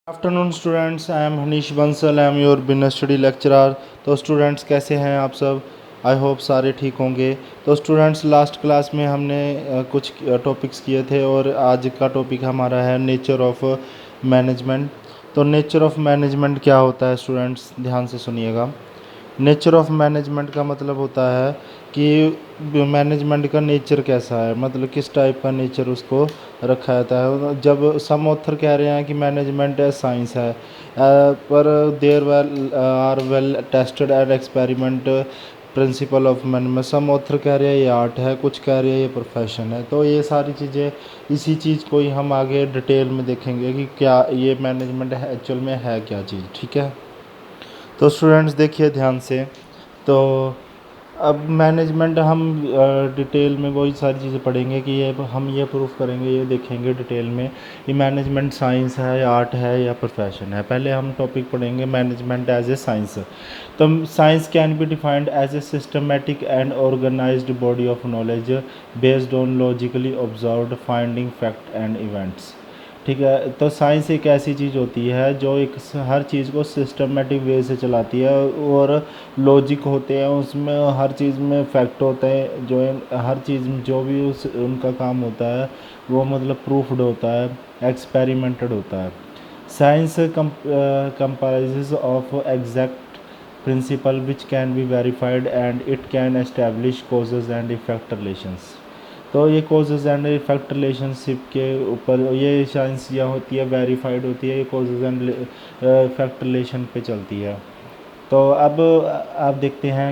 Afternoon students, I am Hanish Bansal, I am your business study lecturer. तो students कैसे हैं आप सब? आई होप सारे ठीक होंगे। तो स्टूडेंट्स लास्ट क्लास में हमने कुछ टॉपिक्स किए थे और आज का टॉपिक हमारा है नेचर ऑफ मैनेजमेंट। तो नेचर ऑफ मैनेजमेंट क्या होता है स्टूडेंट्स, ध्यान से सुनिएगा। नेचर ऑफ मैनेजमेंट का मतलब होता है कि मैनेजमेंट का नेचर कैसा है, मतलब किस टाइप का नेचर उसको रखा जाता है। जब सम ऑथर कह रहे हैं कि मैनेजमेंट साइंस है, पर there well are well tested and experiment principle of management. Some author कह रहे हैं ये आर्ट है, कुछ कह रहे हैं ये प्रोफेशन है। तो ये सारी चीज़ें, इसी चीज़ को ही हम आगे डिटेल में देखेंगे कि क्या ये मैनेजमेंट है, एक्चुअल में है क्या चीज़। ठीक है, तो स्टूडेंट्स देखिए ध्यान से। तो अब मैनेजमेंट हम डिटेल में वही सारी चीज़ें पढ़ेंगे कि ये हम ये प्रूफ करेंगे, ये देखेंगे डिटेल में कि मैनेजमेंट साइंस है, आर्ट है या प्रोफेशन है। पहले हम टॉपिक पढ़ेंगे मैनेजमेंट एज ए साइंस। तो science can be defined as a systematic and organised body of knowledge based on logically observed finding fact and events. ठीक है, तो साइंस एक ऐसी चीज़ होती है जो एक हर चीज़ को सिस्टमेटिक वे से चलाती है और लॉजिक होते हैं उसमें, हर चीज़ में फैक्ट होते हैं, जो हर चीज़ में जो भी उनका काम होता है वो मतलब प्रूफ्ड होता है, एक्सपेरिमेंटेड होता है। Science comprises of exact principal which can be verified and it can establish causes and effect relations. तो ये कॉजेज़ एंड इफेक्ट रिलेशनशिप के ऊपर ये साइंस यह होती है, वेरीफाइड होती है, ये कॉजेज़ एंड इफेक्ट रिलेशन पे चलती है। तो अब आप देखते हैं,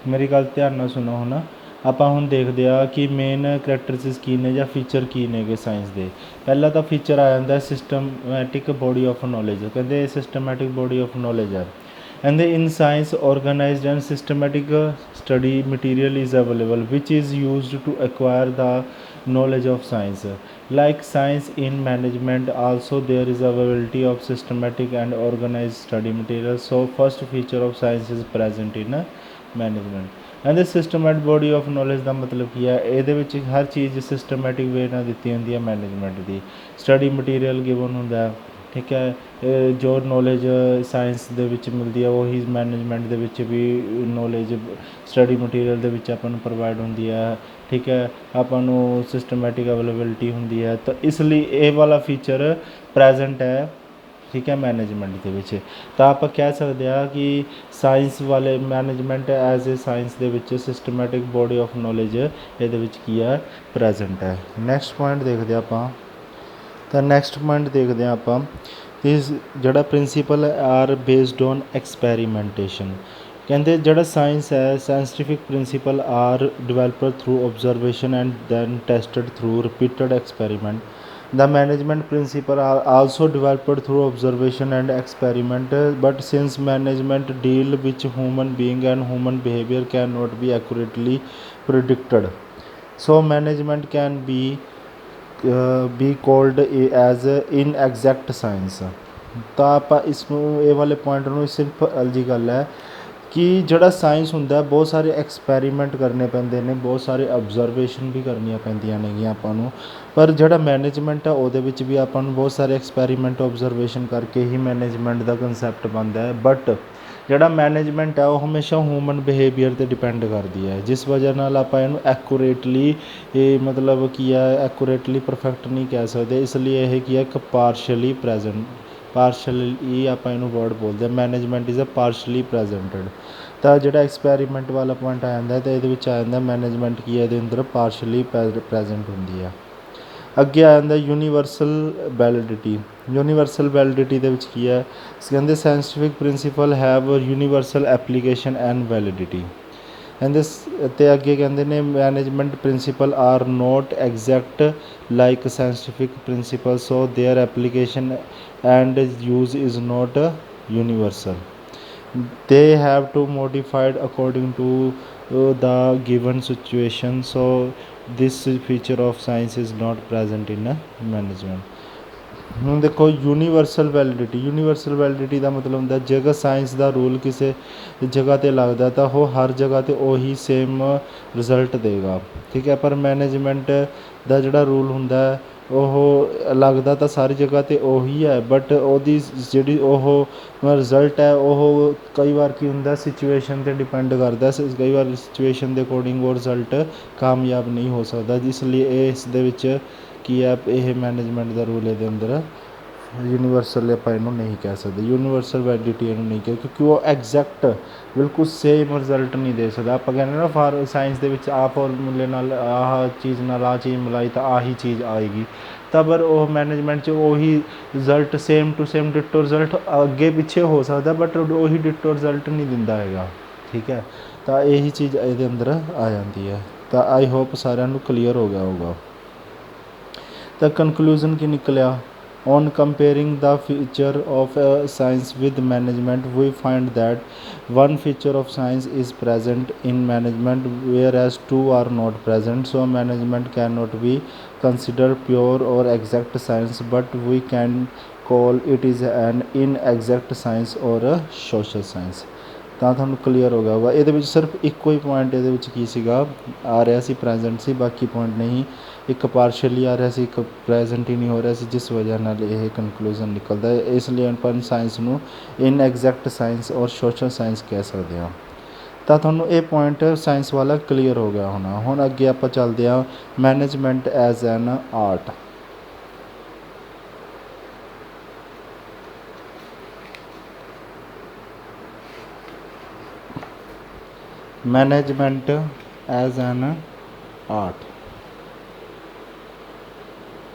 मेरी गल ध्यान ਨਾਲ सुनो हो ना। ਆਪਾਂ ਹੁਣ ਦੇਖਦੇ ਆ ਕਿ ਮੇਨ ਕਰੈਕਟਰਿਸਟਿਕਸ ਕੀ ਨੇ ਜਾਂ ਫੀਚਰ ਕੀ ਨੇਗੇ ਸਾਇੰਸ ਦੇ। ਪਹਿਲਾ ਤਾਂ ਫੀਚਰ ਆ ਜਾਂਦਾ ਸਿਸਟਮੈਟਿਕ ਬੋਡੀ ਆਫ ਨੌਲੇਜ। ਕਹਿੰਦੇ ਸਿਸਟਮੈਟਿਕ ਬੋਡੀ ਆਫ ਨੌਲੇਜ ਹੈ। And in science, organized and systematic study material is available which is used to acquire the knowledge of science. Like science in management also there is availability of systematic and organized study material. So first feature of science is present in management. And the systematic body of knowledge ਦਾ ਮਤਲਬ ਕੀ ਹੈ? ਇਹਦੇ ਵਿੱਚ ਹਰ ਚੀਜ਼ systematic ਵੇ ਨਾਲ ਦਿੱਤੀ ਹੁੰਦੀ ਹੈ management ਦੀ। Study material given ਹੁੰਦਾ, ਠੀਕ ਹੈ। ਜੋ ਨੌਲੇਜ ਸਾਇੰਸ ਦੇ ਵਿੱਚ ਮਿਲਦੀ ਹੈ ਉਹੀ ਮੈਨੇਜਮੈਂਟ ਦੇ ਵਿੱਚ ਵੀ ਨੌਲੇਜ ਸਟੱਡੀ ਮਟੀਰੀਅਲ ਦੇ ਵਿੱਚ ਆਪਾਂ ਨੂੰ ਪ੍ਰੋਵਾਈਡ ਹੁੰਦੀ ਹੈ। ਠੀਕ ਹੈ, ਆਪਾਂ ਨੂੰ ਸਿਸਟਮੈਟਿਕ ਅਵੇਲੇਬਿਲਿਟੀ ਹੁੰਦੀ ਹੈ। ਤਾਂ ਇਸ ਲਈ ਇਹ ਵਾਲਾ ਫੀਚਰ ਪ੍ਰੈਜ਼ੈਂਟ ਹੈ, ਠੀਕ ਹੈ, ਮੈਨੇਜਮੈਂਟ ਦੇ ਵਿੱਚ। ਤਾਂ ਆਪਾਂ ਕਹਿ ਸਕਦੇ ਹਾਂ ਕਿ ਸਾਇੰਸ ਵਾਲੇ ਮੈਨੇਜਮੈਂਟ ਐਜ਼ ਏ ਸਾਇੰਸ ਦੇ ਵਿੱਚ ਸਿਸਟਮੈਟਿਕ ਬੋਡੀ ਆਫ ਨੌਲੇਜ ਇਹਦੇ ਵਿੱਚ ਕੀ ਹੈ, ਪ੍ਰੈਜ਼ੈਂਟ ਹੈ। ਨੈਕਸਟ ਪੁਆਇੰਟ ਦੇਖਦੇ ਆਪਾਂ। ਤਾਂ ਨੈਕਸਟ ਪੁਆਇੰਟ ਦੇਖਦੇ ਹਾਂ ਆਪਾਂ, ਇਸ ਜਿਹੜਾ principle are based on experimentation. ਕਹਿੰਦੇ ਜਿਹੜਾ ਸਾਇੰਸ ਹੈ, scientific principle are developed through observation and then tested through repeated experiment. The management principle are also developed through observation and experiment, but since management deal with human being and human behavior cannot be accurately predicted, so management can be called as inexact science। ਤਾਂ ਆਪਾਂ ਇਸ ਨੂੰ, ਇਹ ਵਾਲੇ point ਨੂੰ ਸਿਰਫ ਅਲਜੀ ਗੱਲ ਹੈ ਕਿ ਜਿਹੜਾ ਸਾਇੰਸ ਹੁੰਦਾ ਬਹੁਤ ਸਾਰੇ ਐਕਸਪੈਰੀਮੈਂਟ ਕਰਨੇ ਪੈਂਦੇ ਨੇ, ਬਹੁਤ ਸਾਰੇ ਅਬਜ਼ਰਵੇਸ਼ਨ ਵੀ ਕਰਨੀਆਂ ਪੈਂਦੀਆਂ ਨੇਗੀਆਂ ਆਪਾਂ ਨੂੰ। ਪਰ ਜਿਹੜਾ ਮੈਨੇਜਮੈਂਟ ਆ ਉਹਦੇ ਵਿੱਚ ਵੀ ਆਪਾਂ ਨੂੰ ਬਹੁਤ ਸਾਰੇ ਐਕਸਪੈਰੀਮੈਂਟ ਓਬਜ਼ਰਵੇਸ਼ਨ ਕਰਕੇ ਹੀ ਮੈਨੇਜਮੈਂਟ ਦਾ ਕੰਸੈਪਟ ਬਣਦਾ ਹੈ। ਬਟ ਜਿਹੜਾ ਮੈਨੇਜਮੈਂਟ ਹੈ ਉਹ ਹਮੇਸ਼ਾ ਹਿਊਮਨ ਬਿਹੇਵੀਅਰ 'ਤੇ ਡਿਪੈਂਡ ਕਰਦੀ ਹੈ, ਜਿਸ ਵਜ੍ਹਾ ਨਾਲ ਆਪਾਂ ਇਹਨੂੰ ਐਕੂਰੇਟਲੀ, ਇਹ ਮਤਲਬ ਕੀ ਹੈ, ਐਕੂਰੇਟਲੀ ਪਰਫੈਕਟ ਨਹੀਂ ਕਹਿ ਸਕਦੇ। ਇਸ ਲਈ ਇਹ ਕੀ ਹੈ, ਇੱਕ ਪਾਰਸ਼ਲੀ ਪ੍ਰੈਜ਼ੈਂਟ, ਪਾਰਸ਼ਲੀ ਆਪਾਂ ਇਹਨੂੰ ਵਰਡ ਬੋਲਦੇ ਹਾਂ, ਮੈਨੇਜਮੈਂਟ ਇਜ਼ ਅ ਪਾਰਸ਼ਲੀ ਪ੍ਰੈਜੈਂਟਡ। ਤਾਂ ਜਿਹੜਾ ਐਕਸਪੈਰੀਮੈਂਟ ਵਾਲਾ ਪੁਆਇੰਟ ਆ ਜਾਂਦਾ ਤਾਂ ਇਹਦੇ ਵਿੱਚ ਆ ਜਾਂਦਾ ਮੈਨੇਜਮੈਂਟ ਕੀ ਹੈ, ਇਹਦੇ ਅੰਦਰ ਪਾਰਸ਼ਲੀ ਪ੍ਰੈਜੈਂਟ ਹੁੰਦੀ ਆ। ਅੱਗੇ ਆ ਜਾਂਦਾ ਯੂਨੀਵਰਸਲ ਵੈਲਿਡਿਟੀ। ਯੂਨੀਵਰਸਲ ਵੈਲਿਡਿਟੀ ਦੇ ਵਿੱਚ ਕੀ ਹੈ, ਕਹਿੰਦੇ scientific principal have universal application and validity. ਕਹਿੰਦੇ ਅਤੇ ਅੱਗੇ ਕਹਿੰਦੇ ਨੇ management principal R note exact like scientific principal, so there application and use is not universal. They have to modified according to the given situation, so this feature of science is not present in management। ਹੁਣ ਦੇਖੋ universal validity. Universal validity ਦਾ ਮਤਲਬ ਹੁੰਦਾ ਜੇਕਰ science ਦਾ rule ਕਿਸੇ ਜਗ੍ਹਾ 'ਤੇ ਲੱਗਦਾ ਤਾਂ ਉਹ ਹਰ ਜਗ੍ਹਾ 'ਤੇ ਉਹੀ ਸੇਮ ਰਿਜ਼ਲਟ ਦੇਗਾ, ਠੀਕ ਹੈ। ਪਰ ਮੈਨੇਜਮੈਂਟ ਦਾ ਜਿਹੜਾ ਰੂਲ ਹੁੰਦਾ ਉਹ ਲੱਗਦਾ ਤਾਂ ਸਾਰੀ ਜਗ੍ਹਾ 'ਤੇ ਉਹੀ ਹੈ, ਬਟ ਉਹਦੀ ਜਿਹੜੀ ਉਹ ਰਿਜ਼ਲਟ ਹੈ ਉਹ ਕਈ ਵਾਰ ਕੀ ਹੁੰਦਾ ਸਿਚੁਏਸ਼ਨ 'ਤੇ ਡਿਪੈਂਡ ਕਰਦਾ। ਕਈ ਵਾਰ ਸਿਚੁਏਸ਼ਨ ਦੇ ਅਕੋਰਡਿੰਗ ਉਹ ਰਿਜ਼ਲਟ ਕਾਮਯਾਬ ਨਹੀਂ ਹੋ ਸਕਦਾ, ਜਿਸ ਲਈ ਇਸ ਦੇ ਵਿੱਚ ਕੀ ਹੈ, ਇਹ ਮੈਨੇਜਮੈਂਟ ਦਾ ਰੂਲ ਇਹਦੇ ਅੰਦਰ ਯੂਨੀਵਰਸਲ ਆਪਾਂ ਇਹਨੂੰ ਨਹੀਂ ਕਹਿ ਸਕਦੇ, ਯੂਨੀਵਰਸਲ ਵੈਲਿਡਿਟੀ ਇਹਨੂੰ ਨਹੀਂ ਕਹਿ, ਕਿਉਂਕਿ ਉਹ ਐਗਜ਼ੈਕਟ ਬਿਲਕੁਲ ਸੇਮ ਰਿਜ਼ਲਟ ਨਹੀਂ ਦੇ ਸਕਦਾ। ਆਪਾਂ ਕਹਿੰਦੇ ਨਾ ਸਾਇੰਸ ਦੇ ਵਿੱਚ ਆਹ ਫਾਰਮੂਲੇ ਨਾਲ ਆਹ ਚੀਜ਼ ਨਾਲ ਆਹ ਚੀਜ਼ ਮਿਲਾਈ ਤਾਂ ਆਹੀ ਚੀਜ਼ ਆਏਗੀ, ਤਾਂ ਪਰ ਉਹ ਮੈਨੇਜਮੈਂਟ 'ਚ ਉਹੀ result same to same ditto result ਅੱਗੇ ਪਿੱਛੇ ਹੋ ਸਕਦਾ, ਬਟ ਉਹੀ ਡਿਟੋ ਰਿਜ਼ਲਟ ਨਹੀਂ ਦਿੰਦਾ ਹੈਗਾ। ਠੀਕ ਹੈ, ਤਾਂ ਇਹੀ ਚੀਜ਼ ਇਹਦੇ ਅੰਦਰ ਆ ਜਾਂਦੀ ਹੈ। ਤਾਂ ਆਈ ਹੋਪ ਸਾਰਿਆਂ ਨੂੰ ਕਲੀਅਰ ਹੋ ਗਿਆ ਹੋਊਗਾ। ਤਾਂ ਕਨਕਲੂਜ਼ਨ ਕੀ ਨਿਕਲਿਆ? On comparing the feature of science with management, we find that one feature of science is present in management whereas two are not present. So management cannot be considered pure or exact science, but we can call it is an inexact science or a social science। ਤਾਂ ਤੁਹਾਨੂੰ clear ਹੋ ਗਿਆ ਹੋਊਗਾ। ਇਹਦੇ ਵਿੱਚ ਸਿਰਫ ਇੱਕੋ ਹੀ point ਇਹਦੇ ਵਿੱਚ ਕੀ ਸੀਗਾ ਆ ਰਿਹਾ ਸੀ, ਪ੍ਰੈਜੈਂਟ ਸੀ, ਬਾਕੀ ਪੁਆਇੰਟ ਨਹੀਂ। ਇੱਕ ਪਾਰਸ਼ਲੀ ਆ ਰਿਹਾ ਸੀ, ਇੱਕ ਪ੍ਰੈਜੈਂਟ ਹੀ ਨਹੀਂ ਹੋ ਰਿਹਾ ਸੀ, ਜਿਸ ਵਜ੍ਹਾ ਨਾਲ ਇਹ ਕਨਕਲੂਜ਼ਨ ਨਿਕਲਦਾ ਹੈ। ਇਸ ਲਈ ਆਪਾਂ ਸਾਇੰਸ ਨੂੰ ਇਨਐਗਜ਼ੈਕਟ ਸਾਇੰਸ ਔਰ ਸੋਸ਼ਲ ਸਾਇੰਸ ਕਹਿ ਸਕਦੇ ਹਾਂ। ਤਾਂ ਤੁਹਾਨੂੰ ਇਹ ਪੁਆਇੰਟ ਸਾਇੰਸ ਵਾਲਾ ਕਲੀਅਰ ਹੋ ਗਿਆ ਹੋਣਾ। ਹੁਣ ਅੱਗੇ ਆਪਾਂ ਚੱਲਦੇ ਹਾਂ management as an art. Management as an art.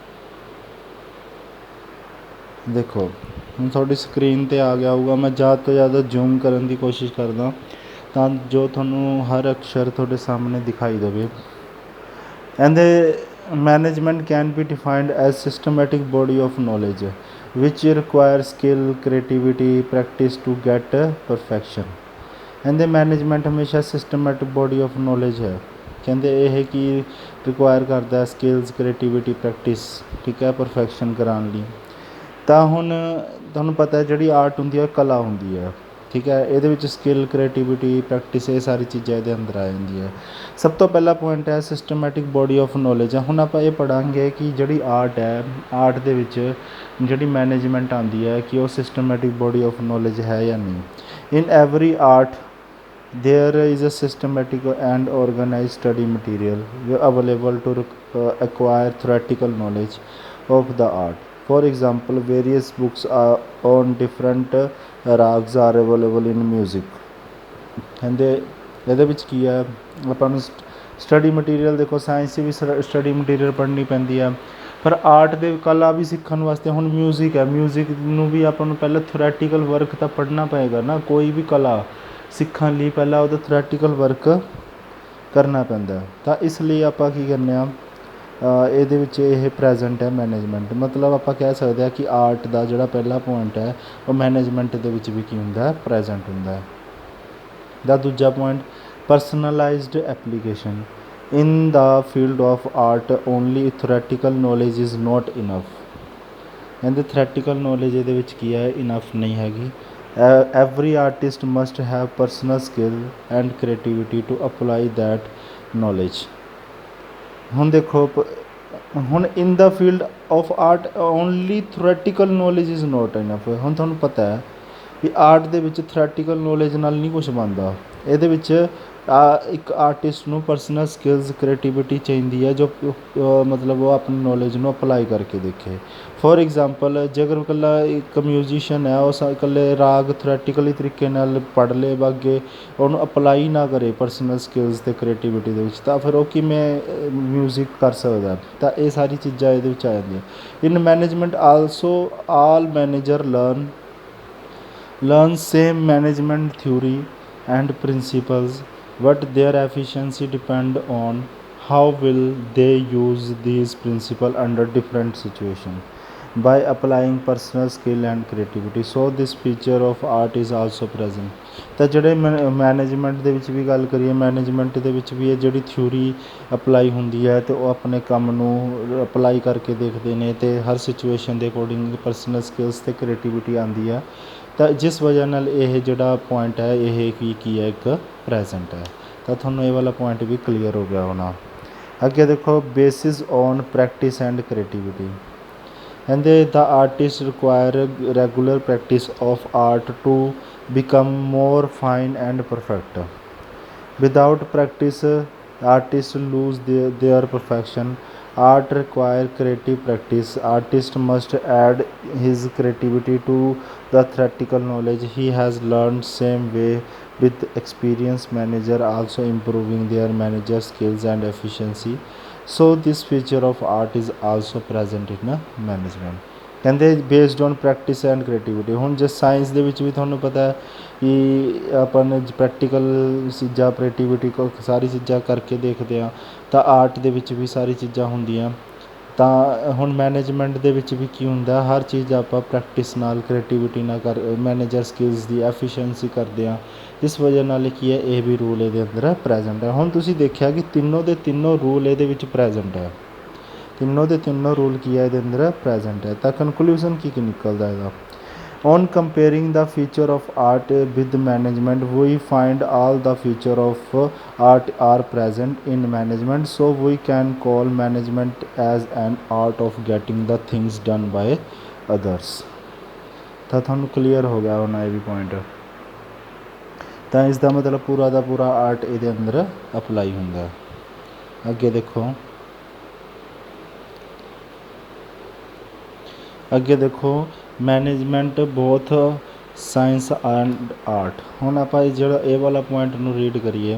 ਦੇਖੋ ਹੁਣ ਤੁਹਾਡੀ ਸਕਰੀਨ 'ਤੇ ਆ ਗਿਆ ਹੋਊਗਾ। ਮੈਂ ਜ਼ਿਆਦਾ ਤੋਂ ਜ਼ਿਆਦਾ ਜ਼ੂਮ ਕਰਨ ਦੀ ਕੋਸ਼ਿਸ਼ ਕਰਦਾ ਤਾਂ ਜੋ ਤੁਹਾਨੂੰ ਹਰ ਅਕਸ਼ਰ ਤੁਹਾਡੇ ਸਾਹਮਣੇ ਦਿਖਾਈ ਦੇਵੇ। ਇਹਦੇ management can be defined as systematic body of knowledge which require skill creativity practice to get perfection. ਕਹਿੰਦੇ ਮੈਨੇਜਮੈਂਟ ਹਮੇਸ਼ਾ ਸਿਸਟਮੈਟਿਕ ਬੋਡੀ ਆਫ ਨੌਲੇਜ ਹੈ। ਕਹਿੰਦੇ ਇਹ ਕੀ ਰਿਕੁਆਇਰ ਕਰਦਾ ਸਕਿੱਲਸ ਕ੍ਰੀਏਟੀਵਿਟੀ ਪ੍ਰੈਕਟਿਸ, ਠੀਕ ਹੈ, ਪਰਫੈਕਸ਼ਨ ਕਰਾਉਣ ਲਈ। ਤਾਂ ਹੁਣ ਤੁਹਾਨੂੰ ਪਤਾ ਜਿਹੜੀ ਆਰਟ ਹੁੰਦੀ ਹੈ ਕਲਾ ਹੁੰਦੀ ਹੈ, ਠੀਕ ਹੈ। ਇਹਦੇ ਵਿੱਚ ਸਕਿੱਲ ਕ੍ਰੀਏਟੀਵਿਟੀ ਪ੍ਰੈਕਟਿਸ ਇਹ ਸਾਰੀ ਚੀਜ਼ਾਂ ਇਹਦੇ ਅੰਦਰ ਆ ਜਾਂਦੀਆਂ। ਸਭ ਤੋਂ ਪਹਿਲਾ ਪੁਆਇੰਟ ਹੈ ਸਿਸਟਮੈਟਿਕ ਬੋਡੀ ਆਫ ਨੌਲੇਜ। ਹੁਣ ਆਪਾਂ ਇਹ ਪੜ੍ਹਾਂਗੇ ਕਿ ਜਿਹੜੀ ਆਰਟ ਹੈ, ਆਰਟ ਦੇ ਵਿੱਚ ਜਿਹੜੀ ਮੈਨੇਜਮੈਂਟ ਆਉਂਦੀ ਹੈ ਕਿ ਉਹ ਸਿਸਟਮੈਟਿਕ ਬੋਡੀ ਆਫ ਨੌਲੇਜ ਹੈ ਜਾਂ ਨਹੀਂ। ਇਨ every art there is a systematic and organized study material available to acquire theoretical knowledge of the art. For example, various books on different rags are available in music। ਕਹਿੰਦੇ ਇਹਦੇ ਵਿੱਚ ਕੀ ਹੈ, ਆਪਾਂ ਨੂੰ ਸਟੱਡੀ ਮਟੀਰੀਅਲ ਦੇਖੋ science ਵੀ study material ਪੜ੍ਹਨੀ ਪੈਂਦੀ ਹੈ, ਪਰ ਆਰਟ ਦੇ ਕਲਾ ਵੀ ਸਿੱਖਣ ਵਾਸਤੇ ਹੁਣ ਮਿਊਜ਼ਿਕ ਹੈ, ਮਿਊਜ਼ਿਕ ਨੂੰ ਵੀ ਆਪਾਂ ਨੂੰ ਪਹਿਲਾਂ ਥਿਓਰੈਟੀਕਲ ਵਰਕ ਤਾਂ ਪੜ੍ਹਨਾ ਪਏਗਾ ਨਾ। ਕੋਈ ਵੀ ਕਲਾ ਸਿੱਖਣ ਲਈ ਪਹਿਲਾਂ ਉਹਦਾ ਥਿਓਰੈਟੀਕਲ ਵਰਕ ਕਰਨਾ ਪੈਂਦਾ। ਤਾਂ ਇਸ ਲਈ ਆਪਾਂ ਕੀ ਕਰਦੇ ਹਾਂ, ਇਹਦੇ ਵਿੱਚ ਇਹ ਪ੍ਰੈਜੈਂਟ ਹੈ ਮੈਨੇਜਮੈਂਟ। ਮਤਲਬ ਆਪਾਂ ਕਹਿ ਸਕਦੇ ਹਾਂ ਕਿ ਆਰਟ ਦਾ ਜਿਹੜਾ ਪਹਿਲਾ ਪੁਆਇੰਟ ਹੈ ਉਹ ਮੈਨੇਜਮੈਂਟ ਦੇ ਵਿੱਚ ਵੀ ਕੀ ਹੁੰਦਾ, ਪ੍ਰੈਜੈਂਟ ਹੁੰਦਾ ਹੈ। ਦਾ ਦੂਜਾ point personalised application. In the field of art only theoretical knowledge is not enough. ਕਹਿੰਦੇ ਥਿਓਰੈਟੀਕਲ ਨੌਲੇਜ ਇਹਦੇ ਵਿੱਚ ਕੀ ਹੈ, ਇਨਫ ਨਹੀਂ ਹੈਗੀ। every artist must have personal skill and creativity to apply that knowledge। ਹੁਣ ਦੇਖੋ ਹੁਣ in the field of art only theoretical knowledge is not enough. ਹੁਣ ਤੁਹਾਨੂੰ ਪਤਾ ਹੈ ਵੀ ਆਰਟ ਦੇ ਵਿੱਚ ਥਿਓਰੈਟੀਕਲ ਨੌਲੇਜ ਨਾਲ ਨਹੀਂ ਕੁਛ ਬਣਦਾ। ਇਹਦੇ ਵਿੱਚ ਇੱਕ ਆਰਟਿਸਟ ਨੂੰ ਪਰਸਨਲ ਸਕਿੱਲਸ ਕ੍ਰੀਏਟੀਵਿਟੀ ਚਾਹੀਦੀ ਹੈ ਜੋ ਮਤਲਬ ਉਹ ਆਪਣੀ ਨੌਲੇਜ ਨੂੰ ਅਪਲਾਈ ਕਰਕੇ ਦੇਖੇ। ਫੋਰ ਐਗਜ਼ਾਮਪਲ ਜੇਕਰ ਇਕੱਲਾ ਇੱਕ ਮਿਊਜ਼ੀਸ਼ੀਅਨ ਹੈ, ਉਹ ਇਕੱਲੇ ਰਾਗ ਥਿਓਰੈਟੀਕਲੀ ਤਰੀਕੇ ਨਾਲ ਪੜ੍ਹ ਲਏ ਅੱਗੇ ਉਹਨੂੰ ਅਪਲਾਈ ਨਾ ਕਰੇ ਪਰਸਨਲ ਸਕਿੱਲਸ ਅਤੇ ਕ੍ਰੀਏਟੀਵਿਟੀ ਦੇ ਵਿੱਚ, ਤਾਂ ਫਿਰ ਉਹ ਕਿਵੇਂ ਮਿਊਜ਼ਿਕ ਕਰ ਸਕਦਾ। ਤਾਂ ਇਹ ਸਾਰੀ ਚੀਜ਼ਾਂ ਇਹਦੇ ਵਿੱਚ ਆ ਜਾਂਦੀਆਂ। ਇਨ management also all manager learn same management theory and principles, but their efficiency depend on how will they use these principles under different situations by applying personal skill and creativity। So this feature of art is also present। ਤਾਂ ਜਿਹੜੇ management ਦੇ ਵਿੱਚ ਵੀ ਗੱਲ ਕਰੀਏ, management ਦੇ ਵਿੱਚ ਵੀ ਇਹ ਜਿਹੜੀ ਥਿਊਰੀ ਅਪਲਾਈ ਹੁੰਦੀ ਹੈ ਅਤੇ ਉਹ ਆਪਣੇ ਕੰਮ ਨੂੰ ਅਪਲਾਈ ਕਰਕੇ ਦੇਖਦੇ ਨੇ ਅਤੇ ਹਰ ਸਿਚੁਏਸ਼ਨ ਦੇ ਅਕੋਰਡਿੰਗ ਪਰਸਨਲ ਸਕਿੱਲਸ ਅਤੇ ਕ੍ਰੀਏਟੀਵਿਟੀ ਆਉਂਦੀ ਆ। ਤਾਂ ਜਿਸ ਵਜ੍ਹਾ ਨਾਲ ਇਹ ਜਿਹੜਾ ਪੁਆਇੰਟ ਹੈ ਇਹ ਕੀ ਹੈ, ਇੱਕ ਪ੍ਰੈਜੈਂਟ ਹੈ। ਤਾਂ ਤੁਹਾਨੂੰ ਇਹ ਵਾਲਾ ਪੁਆਇੰਟ ਵੀ ਕਲੀਅਰ ਹੋ ਗਿਆ ਹੋਣਾ। ਅੱਗੇ ਦੇਖੋ basis on practice and creativity, ਕਹਿੰਦੇ the artist require regular practice of art to become more fine and perfect. Without practice, artists lose their perfection. Art requires creative practice. Artist must add his creativity to the theoretical knowledge he has learned. Same way with experienced manager also improving their manager skills and efficiency. So this feature of art is also present in management. ਕਹਿੰਦੇ based on practice and creativity. ਹੁਣ ਜੇ science ਦੇ ਵਿੱਚ ਵੀ ਤੁਹਾਨੂੰ ਪਤਾ ਕਿ ਆਪਾਂ ਨੇ ਪ੍ਰੈਕਟੀਕਲ ਚੀਜ਼ਾਂ ਕ੍ਰੀਏਟੀਵਿਟੀ ਸਾਰੀ ਚੀਜ਼ਾਂ ਕਰਕੇ ਦੇਖਦੇ ਹਾਂ, ਤਾਂ ਆਰਟ ਦੇ ਵਿੱਚ ਵੀ ਸਾਰੀ ਚੀਜ਼ਾਂ ਹੁੰਦੀਆਂ। ਤਾਂ ਹੁਣ ਮੈਨੇਜਮੈਂਟ ਦੇ ਵਿੱਚ ਵੀ ਕੀ ਹੁੰਦਾ, ਹਰ ਚੀਜ਼ ਆਪਾਂ ਪ੍ਰੈਕਟਿਸ ਨਾਲ ਕ੍ਰੀਏਟੀਵਿਟੀ ਨਾਲ ਮੈਨੇਜਰ ਸਕਿੱਲਸ ਦੀ ਐਫੀਸ਼ੀਐਂਸੀ ਕਰਦੇ ਹਾਂ, ਜਿਸ ਵਜ੍ਹਾ ਨਾਲ ਕੀ ਹੈ ਇਹ ਵੀ ਰੂਲ ਇਹਦੇ ਅੰਦਰ ਪ੍ਰੈਜੈਂਟ ਹੈ। ਹੁਣ ਤੁਸੀਂ ਦੇਖਿਆ ਕਿ ਤਿੰਨੋਂ ਦੇ ਤਿੰਨੋਂ ਰੂਲ ਇਹਦੇ ਵਿੱਚ ਪ੍ਰੈਜੈਂਟ ਹੈ, ਤਿੰਨੋਂ ਦੇ ਤਿੰਨੋਂ ਰੂਲ ਕੀ ਹੈ ਇਹਦੇ ਅੰਦਰ ਪ੍ਰੈਜੈਂਟ ਹੈ। ਤਾਂ ਕਨਕਲੂਜਨ ਕੀ ਨਿਕਲਦਾ ਇਹਦਾ, on comparing the feature of art with management we find all the feature of art are present in management, so we can call management as an art of getting the things done by others। ਤਾਂ ਤੁਹਾਨੂੰ clear ਹੋ ਗਿਆ ਹੋਣਾ ਇਹ ਵੀ point. ਤਾਂ ਇਸ ਦਾ ਮਤਲਬ ਪੂਰਾ ਦਾ ਪੂਰਾ ਆਰਟ ਇਹਦੇ ਅੰਦਰ ਅਪਲਾਈ ਹੁੰਦਾ। ਅੱਗੇ ਦੇਖੋ, ਅੱਗੇ ਦੇਖੋ management both science and art. ਹੁਣ ਆਪਾਂ ਜਿਹੜਾ ਇਹ ਵਾਲਾ ਪੁਆਇੰਟ ਨੂੰ ਰੀਡ ਕਰੀਏ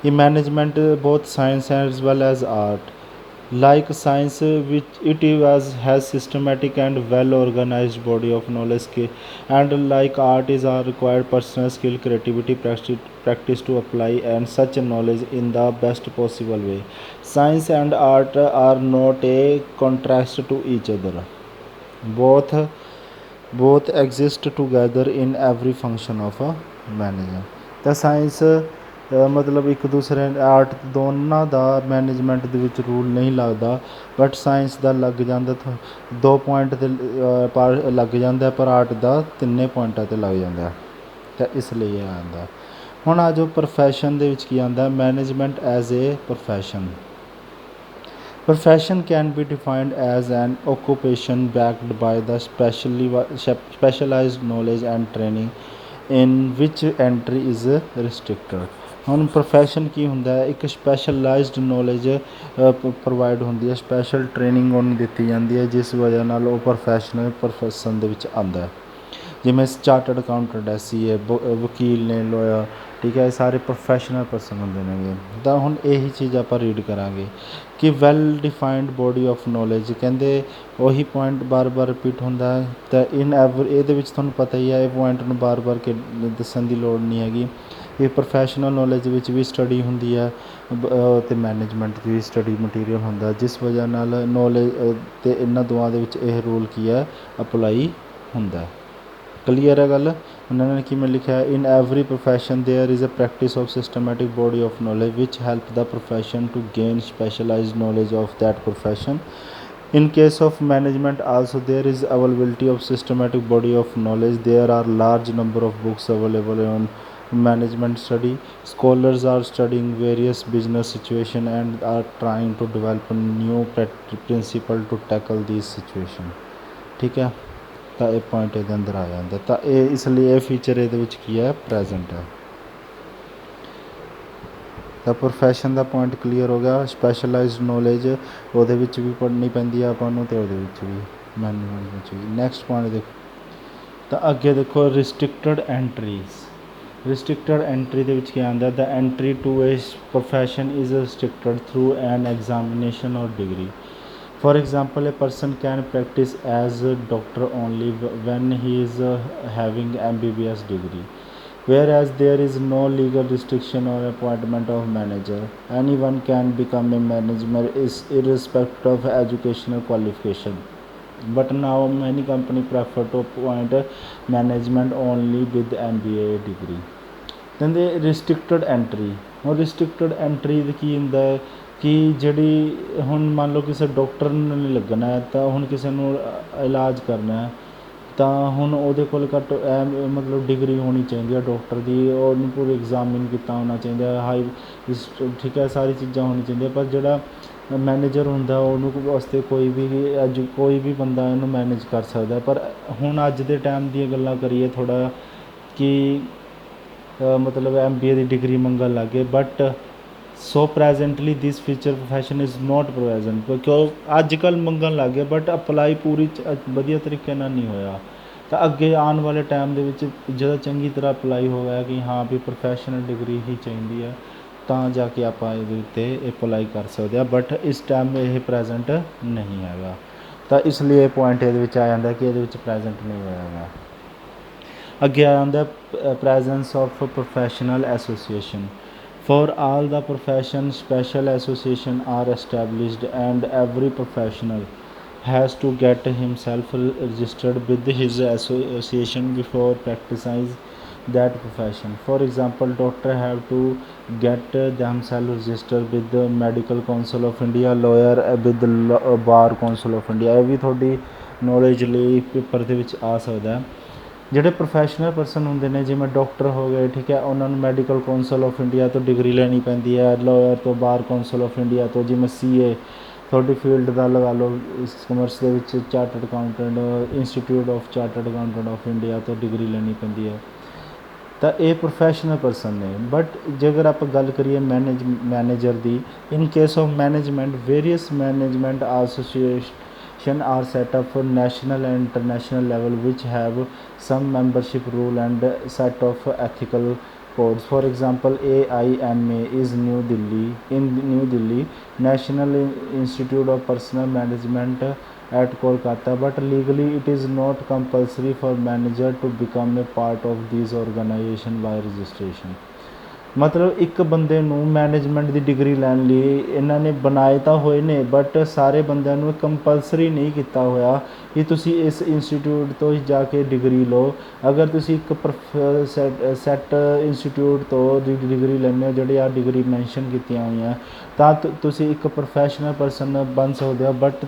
ਕਿ management both science as well as art. Like science which it has systematic and well organized body of knowledge, and like art is required personal skill, creativity, practice to apply and such knowledge in the best possible way. Science and art are not a contrast to each other, both exist together in every function of a manager। ਤਾਂ science ਮਤਲਬ ਇੱਕ ਦੂਸਰੇ art ਦੋਨਾਂ ਦਾ management ਦੇ ਵਿੱਚ rule ਨਹੀਂ ਲੱਗਦਾ, but science ਦਾ ਲੱਗ ਜਾਂਦਾ 2 ਪੁਆਇੰਟ 'ਤੇ ਲੱਗ ਜਾਂਦਾ, ਪਰ ਆਰਟ ਦਾ 3 ਪੁਆਇੰਟਾਂ 'ਤੇ ਲੱਗ ਜਾਂਦਾ। ਤਾਂ ਇਸ ਲਈ ਇਹ ਆਉਂਦਾ। ਹੁਣ ਆ ਜੋ ਪ੍ਰੋਫੈਸ਼ਨ ਦੇ ਵਿੱਚ ਕੀ ਆਉਂਦਾ, management as a profession. Profession can be defined as an occupation backed by the specialized knowledge and training in which entry is restricted। ਹੁਣ ਪ੍ਰੋਫੈਸ਼ਨ ਕੀ ਹੁੰਦਾ ਹੈ, ਇੱਕ ਸਪੈਸ਼ਲਾਈਜ਼ਡ ਨੌਲੇਜ ਪ੍ਰੋਵਾਈਡ ਹੁੰਦੀ ਹੈ, ਸਪੈਸ਼ਲ ਟ੍ਰੇਨਿੰਗ ਉਹਨੂੰ ਦਿੱਤੀ ਜਾਂਦੀ ਹੈ, ਜਿਸ ਵਜ੍ਹਾ ਨਾਲ ਉਹ ਪ੍ਰੋਫੈਸ਼ਨ ਦੇ ਵਿੱਚ ਆਉਂਦਾ। ਜਿਵੇਂ ਚਾਰਟਰਡ ਅਕਾਊਂਟੈਂਟ ਹੈ, CA, ਵਕੀਲ ਨੇ, ਲਾਇਰ, ਠੀਕ ਹੈ, ਇਹ ਸਾਰੇ ਪ੍ਰੋਫੈਸ਼ਨਲ ਪਰਸਨ ਹੁੰਦੇ ਨੇਗੇ। ਤਾਂ ਹੁਣ ਇਹੀ ਚੀਜ਼ ਆਪਾਂ ਰੀਡ ਕਰਾਂਗੇ ਕਿ well defined body of knowledge. ਕਹਿੰਦੇ ਉਹੀ ਪੁਆਇੰਟ ਬਾਰ-ਬਾਰ ਰਿਪੀਟ ਹੁੰਦਾ ਹੈ। ਤਾਂ ਇਹਦੇ ਵਿੱਚ ਤੁਹਾਨੂੰ ਪਤਾ ਹੀ ਹੈ, ਇਹ ਪੁਆਇੰਟ ਨੂੰ ਬਾਰ-ਬਾਰ ਦੱਸਣ ਦੀ ਲੋੜ ਨਹੀਂ ਹੈਗੀ। ਇਹ ਪ੍ਰੋਫੈਸ਼ਨਲ ਨੌਲੇਜ ਵਿੱਚ ਵੀ ਸਟੱਡੀ ਹੁੰਦੀ ਹੈ ਅਤੇ ਮੈਨੇਜਮੈਂਟ ਦੀ ਵੀ ਸਟੱਡੀ ਮਟੀਰੀਅਲ ਹੁੰਦਾ, ਜਿਸ ਵਜ੍ਹਾ ਨਾਲ ਨੌਲੇਜ ਅਤੇ ਇਹਨਾਂ ਦੋਵਾਂ ਦੇ ਵਿੱਚ ਇਹ ਰੂਲ ਕੀ ਹੈ ਅਪਲਾਈ ਹੁੰਦਾ। ਕਲੀਅਰ ਹੈ ਗੱਲ। ਉਹਨਾਂ ਨੇ ਕਿਵੇਂ ਲਿਖਿਆ, in every profession there is a practice of systematic body of knowledge which help ਦਾ profession to gain specialised knowledge of that profession. In case of management also there is availability of systematic body of knowledge. There are large number of books available on management study. Scholars are studying various business situation and are trying to develop a new principle to tackle these situation। ਠੀਕ ਹੈ, ਤਾਂ ਇਹ point ਇਹਦੇ ਅੰਦਰ ਆ ਜਾਂਦਾ। ਤਾਂ ਇਹ ਇਸ ਲਈ ਇਹ ਫੀਚਰ ਇਹਦੇ ਵਿੱਚ ਕੀ ਹੈ ਪ੍ਰੈਜੈਂਟ ਹੈ। ਤਾਂ ਪ੍ਰੋਫੈਸ਼ਨ ਦਾ ਪੁਆਇੰਟ ਕਲੀਅਰ ਹੋ ਗਿਆ। ਸਪੈਸ਼ਲਾਈਜ਼ਡ ਨੌਲੇਜ ਉਹਦੇ ਵਿੱਚ ਵੀ ਪੜ੍ਹਨੀ ਪੈਂਦੀ ਆ ਆਪਾਂ ਨੂੰ, ਅਤੇ ਉਹਦੇ ਵਿੱਚ ਵੀ ਮੈਨੇਜਮੈਂਟ ਵਿੱਚ ਵੀ। ਨੈਕਸਟ ਪੁਆਇੰਟ ਦੇਖੋ, ਤਾਂ ਅੱਗੇ ਦੇਖੋ ਰਿਸਟ੍ਰਿਕਟਡ ਐਂਟਰੀਜ਼। ਰਿਸਟ੍ਰਿਕਟਡ ਐਂਟਰੀ ਦੇ ਵਿੱਚ ਕੀ ਆਉਂਦਾ, the entry to a profession is restricted through an examination or degree. For example, a person can practice as a doctor only when he is having MBBS degree, whereas there is no legal restriction or appointment of manager. Anyone can become a manager irrespective of educational qualification. But now many companies prefer to appoint management only with MBA degree। ਕਹਿੰਦੇ restricted entry. ਹੁਣ restricted entry ਦਾ ਕੀ ਹੁੰਦਾ ਕਿ ਜਿਹੜੀ ਹੁਣ ਮੰਨ ਲਓ ਕਿਸੇ doctor ਨੇ ਲੱਗਣਾ ਹੈ, ਤਾਂ ਹੁਣ ਕਿਸੇ ਨੂੰ ਇਲਾਜ ਕਰਨਾ ਹੈ, ਤਾਂ ਹੁਣ ਉਹਦੇ ਕੋਲ ਘੱਟ ਮਤਲਬ ਡਿਗਰੀ ਹੋਣੀ ਚਾਹੀਦੀ ਹੈ ਡਾਕਟਰ ਦੀ, ਉਹਨੂੰ ਪੂਰੀ ਐਗਜ਼ਾਮਿਨ ਕੀਤਾ ਹੋਣਾ ਚਾਹੀਦਾ, ਹਾਈ ਠੀਕ ਹੈ, ਸਾਰੀ ਚੀਜ਼ਾਂ ਹੋਣੀ ਚਾਹੀਦੀਆਂ। ਪਰ ਜਿਹੜਾ ਮੈਨੇਜਰ ਹੁੰਦਾ ਉਹਨੂੰ ਵਾਸਤੇ ਕੋਈ ਵੀ ਬੰਦਾ ਇਹਨੂੰ ਮੈਨੇਜ ਕਰ ਸਕਦਾ। ਪਰ ਹੁਣ ਅੱਜ ਦੇ ਟਾਈਮ ਦੀਆਂ ਗੱਲਾਂ ਕਰੀਏ ਥੋੜ੍ਹਾ ਕਿ ਮਤਲਬ MBA ਦੀ ਡਿਗਰੀ ਮੰਗਣ ਲੱਗ ਗਏ, but so presently this future profession is not present, ਕਿਉਂ ਅੱਜ ਕੱਲ੍ਹ ਮੰਗਣ ਲੱਗ ਗਏ ਬਟ ਅਪਲਾਈ ਪੂਰੀ ਵਧੀਆ ਤਰੀਕੇ ਨਾਲ ਨਹੀਂ ਹੋਇਆ। ਤਾਂ ਅੱਗੇ ਆਉਣ ਵਾਲੇ ਟਾਈਮ ਦੇ ਵਿੱਚ ਜਦੋਂ ਚੰਗੀ ਤਰ੍ਹਾਂ ਅਪਲਾਈ ਹੋ ਗਿਆ ਕਿ ਹਾਂ ਵੀ ਪ੍ਰੋਫੈਸ਼ਨਲ ਡਿਗਰੀ ਹੀ ਚਾਹੀਦੀ ਹੈ, ਤਾਂ ਜਾ ਕੇ ਆਪਾਂ ਇਹਦੇ ਉੱਤੇ ਅਪਲਾਈ ਕਰ ਸਕਦੇ ਹਾਂ। ਬਟ ਇਸ ਟਾਈਮ ਇਹ ਪ੍ਰੈਜੈਂਟ ਨਹੀਂ ਹੈਗਾ, ਤਾਂ ਇਸ ਲਈ ਇਹ ਪੁਆਇੰਟ ਇਹਦੇ ਵਿੱਚ ਆ ਜਾਂਦਾ ਕਿ ਇਹਦੇ ਵਿੱਚ ਪ੍ਰੈਜੈਂਟ ਨਹੀਂ ਹੋਇਆ ਹੈਗਾ। ਅੱਗੇ ਆ ਜਾਂਦਾ presence of professional association. For all the profession, special association are established, and every professional has to get himself registered with his association before practicing that profession. For example, doctor have to get themselves registered with the Medical Council of India, lawyer with the Bar Council of India। ਇਹ ਵੀ ਤੁਹਾਡੀ knowledge ਲਈ paper ਦੇ ਵਿੱਚ ਆ ਸਕਦਾ। ਜਿਹੜੇ professional person ਹੁੰਦੇ ਨੇ ਜਿਵੇਂ ਡਾਕਟਰ ਹੋ ਗਏ, ਠੀਕ ਹੈ, ਉਹਨਾਂ ਨੂੰ ਮੈਡੀਕਲ ਕੌਂਸਲ ਆਫ ਇੰਡੀਆ ਤੋਂ ਡਿਗਰੀ ਲੈਣੀ ਪੈਂਦੀ ਹੈ, ਲਾਇਰ ਤੋਂ ਬਾਰ ਕੌਂਸਲ ਆਫ ਇੰਡੀਆ ਤੋਂ, ਜਿਵੇਂ CA ਤੁਹਾਡੀ ਫੀਲਡ ਦਾ ਲਗਾ ਲਓ ਇਸ ਕਮਰਸ ਦੇ ਵਿੱਚ chartered accountant, institute of chartered accountant of India ਤੋਂ ਡਿਗਰੀ ਲੈਣੀ ਪੈਂਦੀ ਹੈ। ਤਾਂ ਇਹ ਪ੍ਰੋਫੈਸ਼ਨਲ ਪਰਸਨ ਨੇ। ਬਟ ਜੇਕਰ ਆਪਾਂ ਗੱਲ ਕਰੀਏ manager the, in case of management various management association are set up for national and international level which have some membership rule and set of ethical codes. For example, AIMA is New Delhi, National Institute of Personnel Management at Kolkata, but legally it is not compulsory for manager to become a part of these organization by registration। ਮਤਲਬ ਇੱਕ ਬੰਦੇ ਨੂੰ management ਦੀ degree ਲੈਣ ਲਈ ਇਹਨਾਂ ਨੇ ਬਣਾਏ ਤਾਂ ਹੋਏ ਨੇ, ਬਟ ਸਾਰੇ ਬੰਦਿਆਂ ਨੂੰ ਕੰਪਲਸਰੀ ਨਹੀਂ ਕੀਤਾ ਹੋਇਆ ਕਿ ਤੁਸੀਂ ਇਸ ਇੰਸਟੀਟਿਊਟ ਤੋਂ ਹੀ ਜਾ ਕੇ ਡਿਗਰੀ ਲਓ। ਅਗਰ ਤੁਸੀਂ ਇੱਕ ਸੈੱਟ ਇੰਸਟੀਟਿਊਟ ਤੋਂ ਦੀ ਡਿਗਰੀ ਲੈਂਦੇ ਹੋ ਜਿਹੜੇ ਆ ਡਿਗਰੀ ਮੈਂਸ਼ਨ ਕੀਤੀਆਂ ਹੋਈਆਂ, ਤਾਂ ਤੁਸੀਂ ਇੱਕ ਪ੍ਰੋਫੈਸ਼ਨਲ ਪਰਸਨ ਬਣ ਸਕਦੇ ਹੋ। ਬਟ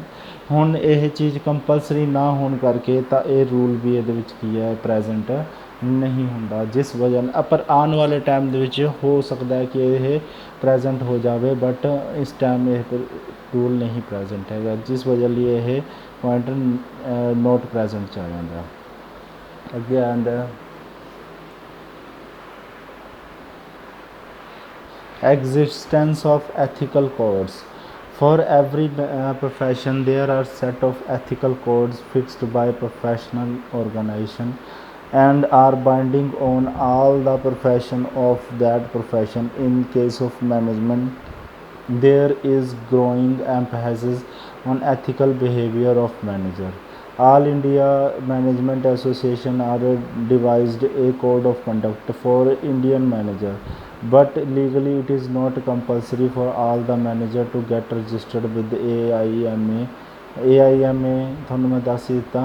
ਹੁਣ ਇਹ ਚੀਜ਼ ਕੰਪਲਸਰੀ ਨਾ ਹੋਣ ਕਰਕੇ ਤਾਂ ਇਹ ਰੂਲ ਵੀ ਇਹਦੇ ਵਿੱਚ ਕੀ ਹੈ ਪ੍ਰੈਜੈਂਟ ਨਹੀਂ ਹੁੰਦਾ, ਜਿਸ ਵਜ੍ਹਾ ਨਾਲ ਪਰ ਆਉਣ ਵਾਲੇ ਟਾਈਮ ਦੇ ਵਿੱਚ ਹੋ ਸਕਦਾ ਹੈ ਕਿ ਇਹ ਪ੍ਰੈਜੈਂਟ ਹੋ ਜਾਵੇ, ਬਟ ਇਸ ਟਾਈਮ ਇਹ ਰੂਲ ਨਹੀਂ ਪ੍ਰੈਜੈਂਟ ਹੈਗਾ, ਜਿਸ ਵਜ੍ਹਾ ਲਈ ਇਹ ਪੁਆਇੰਟ ਨੋਟ ਪ੍ਰੈਜੈਂਟ 'ਚ ਆ ਜਾਂਦਾ। ਅੱਗੇ ਆ ਜਾਂਦਾ existence of ethical codes। For every profession there are set of ethical codes fixed by professional organization and are binding on all the profession of that profession। In case of management there is growing emphasis on ethical behavior of manager। All India Management Association are devised a code of conduct for Indian manager, but legally it is not compulsory for all the manager to get registered with AIMA। ਤੁਹਾਨੂੰ ਮੈਂ ਦੱਸ ਹੀ ਦਿੱਤਾ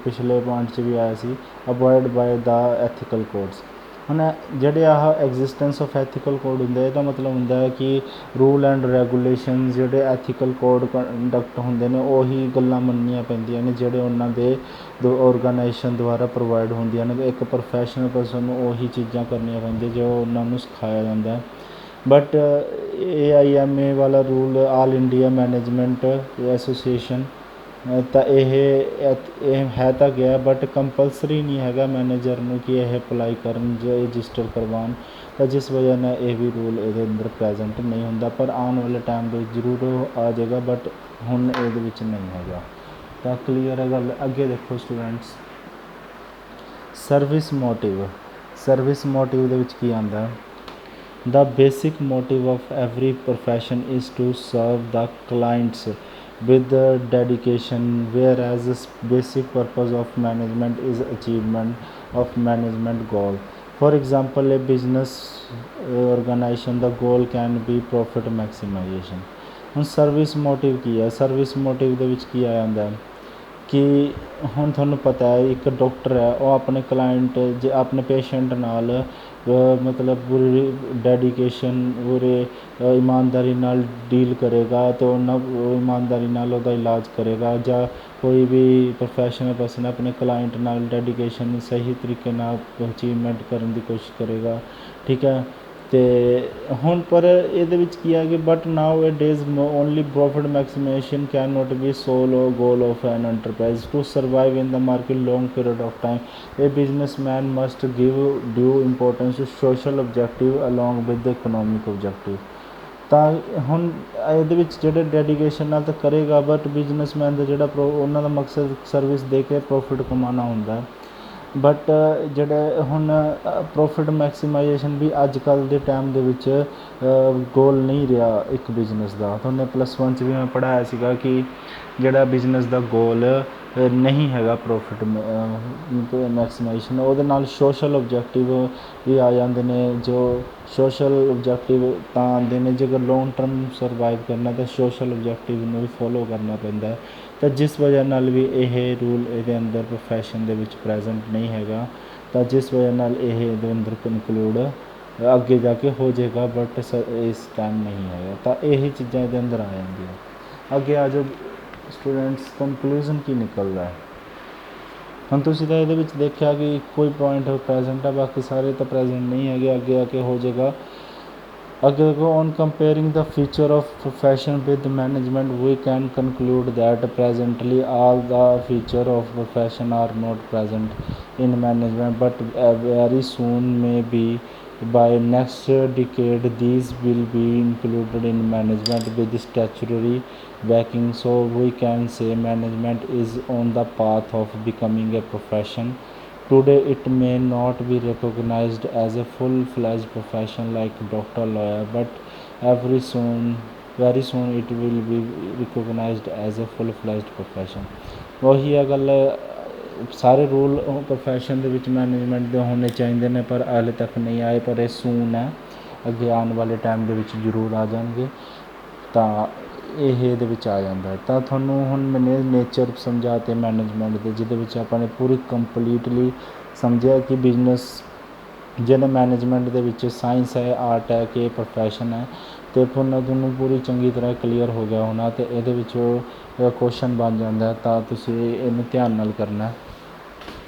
ਪਿਛਲੇ point 'ਚ ਵੀ ਆਇਆ ਸੀ, avoid bye ਦਾ ethical codes. ਹੁਣ ਜਿਹੜੇ ਆਹ ਐਗਜ਼ਿਸਟੈਂਸ ਆਫ ਐਥੀਕਲ ਕੋਡ ਹੁੰਦੇ, ਇਹਦਾ ਮਤਲਬ ਹੁੰਦਾ ਹੈ ਕਿ ਰੂਲ ਐਂਡ ਰੈਗੂਲੇਸ਼ਨ ਜਿਹੜੇ ਐਥੀਕਲ ਕੋਡ ਕੰਡਕਟ ਹੁੰਦੇ ਨੇ ਉਹੀ ਗੱਲਾਂ ਮੰਨਣੀਆਂ ਪੈਂਦੀਆਂ ਨੇ ਜਿਹੜੇ ਉਹਨਾਂ ਦੇ ਔਰਗਨਾਈਜੇਸ਼ਨ ਦੁਆਰਾ ਪ੍ਰੋਵਾਈਡ ਹੁੰਦੀਆਂ ਨੇ। ਇੱਕ ਪ੍ਰੋਫੈਸ਼ਨਲ ਪਰਸਨ ਨੂੰ ਉਹੀ ਚੀਜ਼ਾਂ ਕਰਨੀਆਂ ਪੈਂਦੀਆਂ ਜੋ ਉਹਨਾਂ ਨੂੰ ਸਿਖਾਇਆ ਜਾਂਦਾ। ਬਟ AIMA ਵਾਲਾ rule all India management association ਤਾਂ ਇਹ ਹੈ ਤਾਂ ਗਿਆ, ਬਟ ਕੰਪਲਸਰੀ ਨਹੀਂ ਹੈਗਾ ਮੈਨੇਜਰ ਨੂੰ ਕਿ ਇਹ ਅਪਲਾਈ ਕਰਨ ਜਾਂ ਰਜਿਸਟਰ ਕਰਵਾਉਣ, ਤਾਂ ਜਿਸ ਵਜ੍ਹਾ ਨਾਲ ਇਹ ਵੀ ਰੂਲ ਇਹਦੇ ਅੰਦਰ ਪ੍ਰੈਜੈਂਟ ਨਹੀਂ ਹੁੰਦਾ। ਪਰ ਆਉਣ ਵਾਲੇ ਟਾਈਮ ਦੇ ਵਿੱਚ ਜ਼ਰੂਰ ਆ ਜਾਏਗਾ, ਬਟ ਹੁਣ ਇਹਦੇ ਵਿੱਚ ਨਹੀਂ ਹੈਗਾ। ਤਾਂ ਕਲੀਅਰ ਹੈ ਗੱਲ। ਅੱਗੇ ਦੇਖੋ ਸਟੂਡੈਂਟਸ, ਸਰਵਿਸ ਮੋਟਿਵ ਦੇ ਵਿੱਚ ਕੀ ਆਉਂਦਾ? The basic motive of every profession is to serve the clients with dedication, whereas the basic purpose of management is achievement of management goal। For example, a business organization, the goal can be profit maximization। ਹੁਣ service motive ਕੀ ਹੈ? Service motive ਦੇ ਵਿੱਚ ਕੀ ਆ ਜਾਂਦਾ? कि ਹੁਣ ਤੁਹਾਨੂੰ ਪਤਾ ਹੈ ਇੱਕ ਡਾਕਟਰ ਹੈ ਉਹ ਆਪਣੇ ਕਲਾਇੰਟ ਜੇ ਆਪਣੇ ਪੇਸ਼ੈਂਟ ਨਾਲ ਮਤਲਬ ਪੂਰੀ ਡੈਡੀਕੇਸ਼ਨ ਪੂਰੇ ਇਮਾਨਦਾਰੀ ਨਾਲ ਡੀਲ ਕਰੇਗਾ ਅਤੇ ਉਹਨਾਂ ਇਮਾਨਦਾਰੀ ਨਾਲ ਉਹਦਾ ਇਲਾਜ ਕਰੇਗਾ ਜਾਂ ਕੋਈ ਵੀ ਪ੍ਰੋਫੈਸ਼ਨਲ ਪਰਸਨ ਆਪਣੇ ਕਲਾਇੰਟ ਨਾਲ ਡੈਡੀਕੇਸ਼ਨ ਸਹੀ ਤਰੀਕੇ ਨਾਲ ਅਚੀਵਮੈਂਟ ਕਰਨ ਦੀ ਕੋਸ਼ਿਸ਼ ਕਰੇਗਾ ਠੀਕ ਹੈ ਅਤੇ ਹੁਣ ਪਰ ਇਹਦੇ ਵਿੱਚ ਕੀ ਹੈ ਕਿ but now it is only profit maximisation can not be sole goal of an enterprise to survive in the market long period of time ਇਹ businessman must give due importance to social objective along with the economic objective ਤਾਂ ਹੁਣ ਇਹਦੇ ਵਿੱਚ ਜਿਹੜੇ dedication ਨਾਲ ਤਾਂ ਕਰੇਗਾ but businessman ਦਾ ਜਿਹੜਾ ਉਹਨਾਂ ਦਾ ਮਕਸਦ ਸਰਵਿਸ ਦੇ ਕੇ ਪ੍ਰੋਫਿਟ ਕਮਾਉਣਾ ਹੁੰਦਾ ਬਟ ਜਿਹੜੇ ਹੁਣ ਪ੍ਰੋਫਿਟ ਮੈਕਸੀਮਾਈਜੇਸ਼ਨ ਵੀ ਅੱਜ ਕੱਲ੍ਹ ਦੇ ਟਾਈਮ ਦੇ ਵਿੱਚ ਗੋਲ ਨਹੀਂ ਰਿਹਾ ਇੱਕ ਬਿਜ਼ਨਸ ਦਾ ਤੁਹਾਨੂੰ +1 'ਚ ਵੀ ਮੈਂ ਪੜ੍ਹਾਇਆ ਸੀਗਾ ਕਿ ਜਿਹੜਾ ਬਿਜ਼ਨਸ ਦਾ ਗੋਲ ਨਹੀਂ ਹੈਗਾ ਪ੍ਰੋਫਿਟ ਮੈਕਸੀਮਾਈਜੇਸ਼ਨ ਉਹਦੇ ਨਾਲ ਸੋਸ਼ਲ ਓਬਜੈਕਟਿਵ ਵੀ ਆ ਜਾਂਦੇ ਨੇ ਜੋ ਸੋਸ਼ਲ ਓਬਜੈਕਟਿਵ ਤਾਂ ਆਉਂਦੇ ਨੇ ਜੇਕਰ ਲੌਂਗ ਟਰਮ ਸਰਵਾਈਵ ਕਰਨਾ ਤਾਂ ਸੋਸ਼ਲ ਓਬਜੈਕਟਿਵ ਨੂੰ ਵੀ ਫੋਲੋ ਕਰਨਾ ਪੈਂਦਾ ਤਾਂ ਜਿਸ ਵਜ੍ਹਾ ਨਾਲ ਵੀ ਇਹ ਰੂਲ ਇਹਦੇ ਅੰਦਰ ਪ੍ਰੋਫੈਸ਼ਨ ਦੇ ਵਿੱਚ ਪ੍ਰੈਜੈਂਟ ਨਹੀਂ ਹੈਗਾ ਤਾਂ ਜਿਸ ਵਜ੍ਹਾ ਨਾਲ ਇਹ ਇਹਦੇ ਅੰਦਰ ਕਨਕਲੂਡ ਅੱਗੇ ਜਾ ਕੇ ਹੋ ਜਾਏਗਾ ਬਟ ਇਸ ਟਾਈਮ ਨਹੀਂ ਹੈਗਾ ਤਾਂ ਇਹ ਚੀਜ਼ਾਂ ਇਹਦੇ ਅੰਦਰ ਆ ਜਾਂਦੀਆਂ ਅੱਗੇ ਆ ਜਾਓ ਸਟੂਡੈਂਟਸ ਕਨਕਲੂਜ਼ਨ ਕੀ ਨਿਕਲਦਾ ਹੈ ਹੁਣ ਤੁਸੀਂ ਤਾਂ ਇਹਦੇ ਵਿੱਚ ਦੇਖਿਆ ਕਿ ਕੋਈ ਪੁਆਇੰਟ ਪ੍ਰੈਜੈਂਟ ਹੈ ਬਾਕੀ ਸਾਰੇ ਤਾਂ ਪ੍ਰੈਜੈਂਟ ਨਹੀਂ ਹੈਗੇ ਅੱਗੇ ਆ ਕੇ ਹੋ ਜਾਏਗਾ ਅੱਗੇ ਦੇਖੋ on comparing the feature of profession with management we can conclude that presently all the feature of profession are not present in management but very soon may be by next decade these will be included in management with statutory backing so we can say management is on the path of becoming a profession today it may not be recognized as a full-fledged profession like doctor lawyer but very soon it will be recognized as a full-fledged profession वही है गल ਸਾਰੇ rule profession ਦੇ ਵਿੱਚ management ਦੇ ਹੋਣੇ ਚਾਹੀਦੇ ਨੇ ਪਰ ਹਾਲੇ ਤੱਕ ਨਹੀਂ ਆਏ ਪਰ ਇਹ ਸੂਨ ਹੈ ਅੱਗੇ ਆਉਣ ਵਾਲੇ ਟਾਈਮ ਦੇ ਵਿੱਚ ਜ਼ਰੂਰ ਆ ਜਾਣਗੇ ਤਾਂ ਇਹ ਇਹਦੇ ਵਿੱਚ ਆ ਜਾਂਦਾ ਤਾਂ ਤੁਹਾਨੂੰ ਹੁਣ ਮੈਨੇ ਨੇਚਰ ਸਮਝਾ ਤੇ ਮੈਨੇਜਮੈਂਟ ਦੇ ਜਿਹਦੇ ਵਿੱਚ ਆਪਾਂ ਨੇ ਪੂਰੀ ਕੰਪਲੀਟਲੀ ਸਮਝਿਆ ਕਿ ਬਿਜ਼ਨਸ ਜਿਹੜਾ ਮੈਨੇਜਮੈਂਟ ਦੇ ਵਿੱਚ ਸਾਇੰਸ ਹੈ ਆਰਟ ਹੈ ਕਿ ਪ੍ਰੋਫੈਸ਼ਨ ਹੈ ਅਤੇ ਤੁਹਾਨੂੰ ਪੂਰੀ ਚੰਗੀ ਤਰ੍ਹਾਂ ਕਲੀਅਰ ਹੋ ਗਿਆ ਹੋਣਾ ਅਤੇ ਇਹਦੇ ਵਿੱਚ ਉਹ ਕੁਐਸਚਨ ਬਣ ਜਾਂਦਾ ਤਾਂ ਤੁਸੀਂ ਇਹਨੂੰ ਧਿਆਨ ਨਾਲ ਕਰਨਾ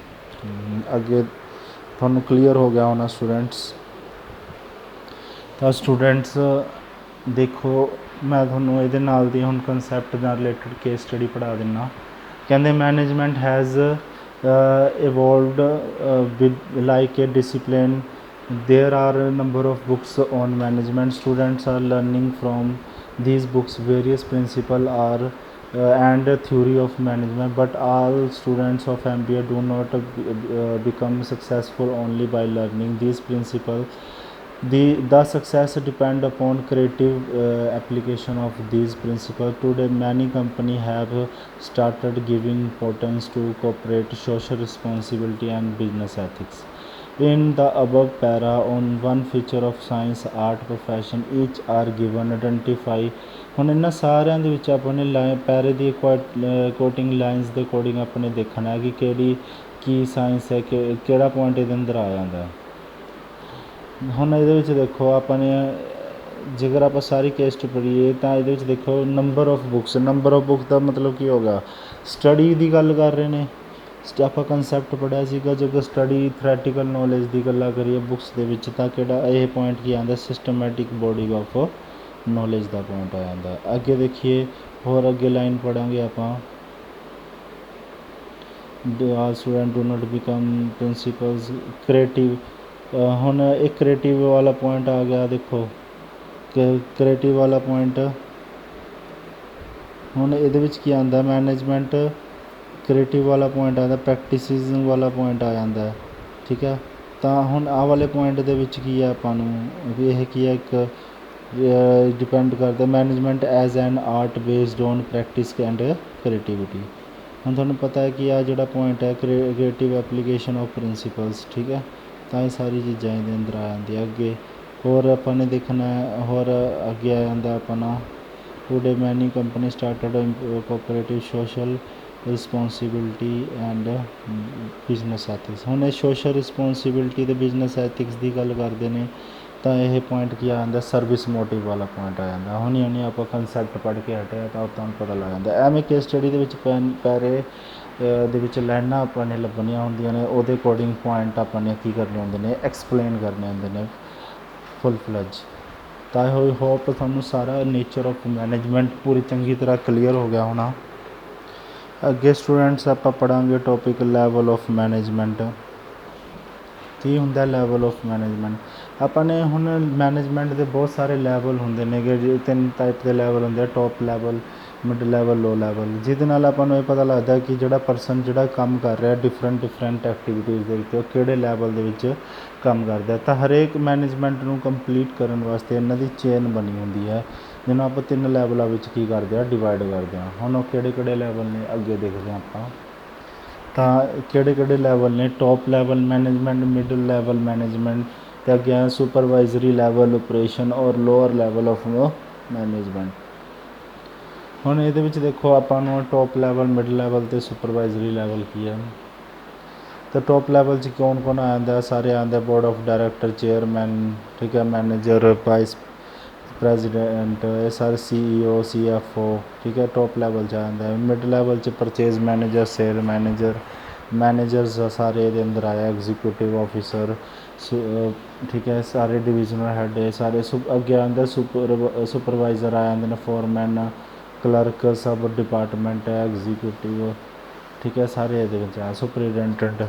ਅੱਗੇ ਤੁਹਾਨੂੰ ਕਲੀਅਰ ਹੋ ਗਿਆ ਹੋਣਾ ਸਟੂਡੈਂਟਸ ਤਾਂ ਸਟੂਡੈਂਟਸ ਦੇਖੋ ਮੈਂ ਤੁਹਾਨੂੰ ਇਹਦੇ ਨਾਲ ਦੀ ਹੁਣ ਕੰਸੈਪਟ ਨਾਲ ਰਿਲੇਟਡ ਕੇਸ ਸਟੱਡੀ ਪੜ੍ਹਾ ਦਿੰਦਾ ਕਹਿੰਦੇ management has evolved with like a discipline there are a number of books on management students are learning from these books various principles are and theory of management but all students of MBA do not become successful only by learning these principles the success depend upon creative application of these principles today many companies have started giving importance to corporate social responsibility and business ethics in the above para on one feature of science art profession each are given identify ਹੁਣ ਇਹਨਾਂ ਸਾਰਿਆਂ ਦੇ ਵਿੱਚ ਆਪਾਂ ਨੇ ਪੈਰੇ ਦੀ coating lines ਦੇ according ਆਪਾਂ ਨੇ ਦੇਖਣਾ ਕਿ ਕਿਹੜੀ ਕੀ ਸਾਇੰਸ ਹੈ ਕਿ ਕਿਹੜਾ ਪੁਆਇੰਟ ਇਹਦੇ ਅੰਦਰ ਆ ਜਾਂਦਾ ਹੁਣ ਇਹਦੇ ਵਿੱਚ ਦੇਖੋ ਆਪਾਂ ਨੇ ਜੇਕਰ ਆਪਾਂ ਸਾਰੀ ਕੇਸ ਪੜ੍ਹੀਏ ਤਾਂ ਇਹਦੇ ਵਿੱਚ ਦੇਖੋ ਨੰਬਰ ਆਫ ਬੁੱਕਸ ਦਾ ਮਤਲਬ ਕੀ ਹੋ ਗਿਆ ਸਟੱਡੀ ਦੀ ਗੱਲ ਕਰ ਰਹੇ ਨੇ ਆਪਾਂ ਕੰਸੈਪਟ ਪੜ੍ਹਿਆ ਸੀਗਾ ਜਦੋਂ ਸਟੱਡੀ ਥਿਓਰੈਟੀਕਲ ਨੌਲੇਜ ਦੀ ਗੱਲਾਂ ਕਰੀਏ ਬੁੱਕਸ ਦੇ ਵਿੱਚ ਤਾਂ ਕਿਹੜਾ ਇਹ ਪੁਆਇੰਟ ਕੀ ਆਉਂਦਾ systematic body of knowledge the point ਆ ਜਾਂਦਾ ਅੱਗੇ ਦੇਖੀਏ ਹੋਰ ਅੱਗੇ ਲਾਈਨ ਪੜ੍ਹਾਂਗੇ ਆਪਾਂ student do not become principals creative ਹੁਣ ਇੱਕ ਕ੍ਰੀਏਟਿਵ ਵਾਲਾ ਪੁਆਇੰਟ ਆ ਗਿਆ ਦੇਖੋ ਕ੍ਰੀਏਟਿਵ ਵਾਲਾ ਪੁਆਇੰਟ ਹੁਣ ਇਹਦੇ ਵਿੱਚ ਕੀ ਆਉਂਦਾ ਮੈਨੇਜਮੈਂਟ ਕ੍ਰੀਏਟਿਵ ਵਾਲਾ ਪੁਆਇੰਟ ਆਉਂਦਾ ਪ੍ਰੈਕਟਿਸਿਸ ਵਾਲਾ ਪੁਆਇੰਟ ਆ ਜਾਂਦਾ ਠੀਕ ਹੈ ਤਾਂ ਹੁਣ ਆਹ ਵਾਲੇ ਪੁਆਇੰਟ ਦੇ ਵਿੱਚ ਕੀ ਹੈ ਆਪਾਂ ਨੂੰ ਵੀ ਇਹ ਕੀ ਹੈ ਇੱਕ ਡਿਪੈਂਡ ਕਰਦਾ management as an art based on practice and creativity ਹੁਣ ਤੁਹਾਨੂੰ ਪਤਾ ਹੈ ਕਿ ਆਹ ਜਿਹੜਾ ਪੁਆਇੰਟ ਹੈ ਕ੍ਰੀਏਟਿਵ ਐਪਲੀਕੇਸ਼ਨ ਆਫ ਪ੍ਰਿੰਸੀਪਲਸ ਠੀਕ ਹੈ ਤਾਂ ਇਹ ਸਾਰੀ ਚੀਜ਼ਾਂ ਇਹਦੇ ਅੰਦਰ ਆ ਜਾਂਦੀਆਂ ਅੱਗੇ ਹੋਰ ਆਪਾਂ ਨੇ ਦੇਖਣਾ ਹੋਰ ਅੱਗੇ ਆ ਜਾਂਦਾ ਆਪਣਾ ਟੂਡੇ ਮੈਨੀ company started cooperative social responsibility and business ethics. ਹੁਣ ਇਹ ਸੋਸ਼ਲ ਰਿਸਪੋਂਸੀਬਿਲਟੀ ਅਤੇ ਬਿਜ਼ਨਸ ਐਥਿਕਸ ਦੀ ਗੱਲ ਕਰਦੇ ਨੇ ਤਾਂ ਇਹ ਪੁਆਇੰਟ ਕੀ ਆ ਜਾਂਦਾ, ਸਰਵਿਸ ਮੋਟਿਵ ਵਾਲਾ ਪੁਆਇੰਟ ਆ ਜਾਂਦਾ। ਹੁਣੀ ਆਪਾਂ ਕੰਸੈਪਟ ਪੜ੍ਹ ਕੇ ਹਟਿਆ ਤਾਂ ਤੁਹਾਨੂੰ ਪਤਾ ਲੱਗ ਜਾਂਦਾ। ਐਵੇਂ ਕੇਸ ਸਟੱਡੀ ਦੇ ਵਿੱਚ ਪੈਰੇ ਦੇ ਵਿੱਚ ਲਾਈਨਾਂ ਆਪਾਂ ਨੇ ਲੱਭਣੀਆਂ ਹੁੰਦੀਆਂ ਨੇ, ਉਹਦੇ ਅਕੋਰਡਿੰਗ ਪੁਆਇੰਟ ਆਪਾਂ ਨੇ ਕੀ ਕਰਨੇ ਹੁੰਦੇ ਨੇ, ਐਕਸਪਲੇਨ ਕਰਨੇ ਹੁੰਦੇ ਨੇ ਫੁੱਲ ਫਲੈਜ। ਤਾਂ ਆਈ ਹੋਪ ਤੁਹਾਨੂੰ ਸਾਰਾ ਨੇਚਰ ਆਫ ਮੈਨੇਜਮੈਂਟ ਪੂਰੀ ਚੰਗੀ ਤਰ੍ਹਾਂ ਕਲੀਅਰ ਹੋ ਗਿਆ ਹੋਣਾ। ਅੱਗੇ ਸਟੂਡੈਂਟਸ ਆਪਾਂ ਪੜ੍ਹਾਂਗੇ ਟੋਪਿਕ ਲੈਵਲ ਆਫ ਮੈਨੇਜਮੈਂਟ। ਕੀ ਹੁੰਦਾ ਲੈਵਲ ਆਫ ਮੈਨੇਜਮੈਂਟ? ਆਪਾਂ ਨੇ ਹੁਣ ਮੈਨੇਜਮੈਂਟ ਦੇ ਬਹੁਤ ਸਾਰੇ ਲੈਵਲ ਹੁੰਦੇ ਨੇਗੇ, 3 ਟਾਈਪ ਦੇ ਲੈਵਲ ਹੁੰਦੇ ਆ, top level, mid level, low level, ਜਿਹਦੇ ਨਾਲ ਆਪਾਂ ਨੂੰ ਇਹ ਪਤਾ ਲੱਗਦਾ ਕਿ ਜਿਹੜਾ ਪਰਸਨ ਜਿਹੜਾ ਕੰਮ ਕਰ ਰਿਹਾ ਡਿਫਰੈਂਟ ਐਕਟੀਵਿਟੀਜ਼ ਦੇ ਵਿੱਚ, ਉਹ ਕਿਹੜੇ ਲੈਵਲ ਦੇ ਵਿੱਚ ਕੰਮ ਕਰਦਾ। ਤਾਂ ਹਰੇਕ ਮੈਨੇਜਮੈਂਟ ਨੂੰ ਕੰਪਲੀਟ ਕਰਨ ਵਾਸਤੇ ਇਹਨਾਂ ਦੀ ਚੇਨ ਬਣੀ ਹੁੰਦੀ ਹੈ, ਜਿਹਨੂੰ ਆਪਾਂ 3 ਲੈਵਲਾਂ ਵਿੱਚ ਕੀ ਕਰਦੇ ਹਾਂ, ਡਿਵਾਈਡ ਕਰਦੇ ਹਾਂ। ਹੁਣ ਉਹ ਕਿਹੜੇ ਲੈਵਲ ਨੇ ਅੱਗੇ ਦੇਖਦੇ ਹਾਂ ਆਪਾਂ। ਤਾਂ ਕਿਹੜੇ ਲੈਵਲ ਨੇ? Top level management, middle level management, ਅਤੇ ਅੱਗੇ ਸੁਪਰਵਾਈਜ਼ਰੀ ਲੈਵਲ ਆਪਰੇਸ਼ਨ ਔਰ ਲੋਅਰ ਲੈਵਲ ਆਫ ਮੈਨੇਜਮੈਂਟ। ਹੁਣ ਇਹਦੇ ਵਿੱਚ ਦੇਖੋ ਆਪਾਂ ਨੂੰ ਟੋਪ ਲੈਵਲ, ਮਿਡ ਲੈਵਲ ਅਤੇ ਸੁਪਰਵਾਈਜ਼ਰੀ ਲੈਵਲ ਕੀ ਹੈ। ਤਾਂ ਟੋਪ ਲੈਵਲ 'ਚ ਕੌਣ ਆ ਜਾਂਦਾ? ਸਾਰੇ ਆਉਂਦੇ, ਬੋਰਡ ਆਫ ਡਾਇਰੈਕਟਰ, ਚੇਅਰਮੈਨ, ਠੀਕ ਹੈ, ਮੈਨੇਜਰ, ਵਾਈਸ ਪ੍ਰੈਜ਼ੀਡੈਂਟ, ਇਹ ਸਾਰੇ CEO, CFO, ਠੀਕ ਹੈ, ਟੋਪ ਲੈਵਲ 'ਚ ਆ ਜਾਂਦਾ। ਮਿਡ ਲੈਵਲ 'ਚ ਪਰਚੇਜ਼ ਮੈਨੇਜਰ, ਸੇਲ ਮੈਨੇਜਰਸ ਸਾਰੇ ਇਹਦੇ ਅੰਦਰ ਆਇਆ, ਐਗਜ਼ੀਕਿਊਟਿਵ ਆਫਿਸਰ, ਠੀਕ ਹੈ, ਸਾਰੇ ਡਿਵੀਜ਼ਨਲ ਹੈਡ, ਸਾਰੇ ਅੱਗੇ ਆਉਂਦਾ ਸੁਪਰਵਾਈਜ਼ਰ ਆ ਜਾਂਦੇ ਨੇ, ਫੋਰਮੈਨ, ਕਲਰਕ, ਸਬ ਡਿਪਾਰਟਮੈਂਟ ਹੈ, ਐਗਜ਼ੀਕਿਊਟਿਵ, ਠੀਕ ਹੈ, ਸਾਰੇ ਇਹਦੇ ਵਿੱਚ ਆ, ਸੁਪਰੀਡੈਂਟੈਂਟ।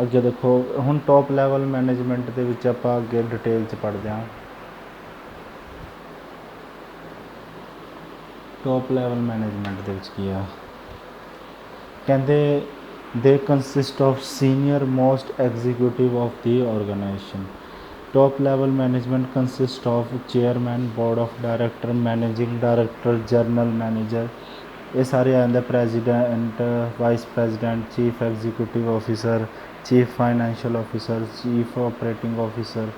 ਅੱਗੇ ਦੇਖੋ ਹੁਣ ਟੋਪ ਲੈਵਲ ਮੈਨੇਜਮੈਂਟ ਦੇ ਵਿੱਚ ਆਪਾਂ ਅੱਗੇ ਡਿਟੇਲ 'ਚ ਪੜ੍ਹਦੇ ਹਾਂ। ਟੋਪ ਲੈਵਲ ਮੈਨੇਜਮੈਂਟ ਦੇ ਵਿੱਚ ਕੀ ਆ, ਕਹਿੰਦੇ ਦੇ consist of senior most executive of the organisation. Top level management consist of chairman, board of director, managing director, general manager, ਇਹ ਸਾਰੇ ਆ ਜਾਂਦੇ, president, vice president, chief executive officer, chief financial officer, chief operating officer.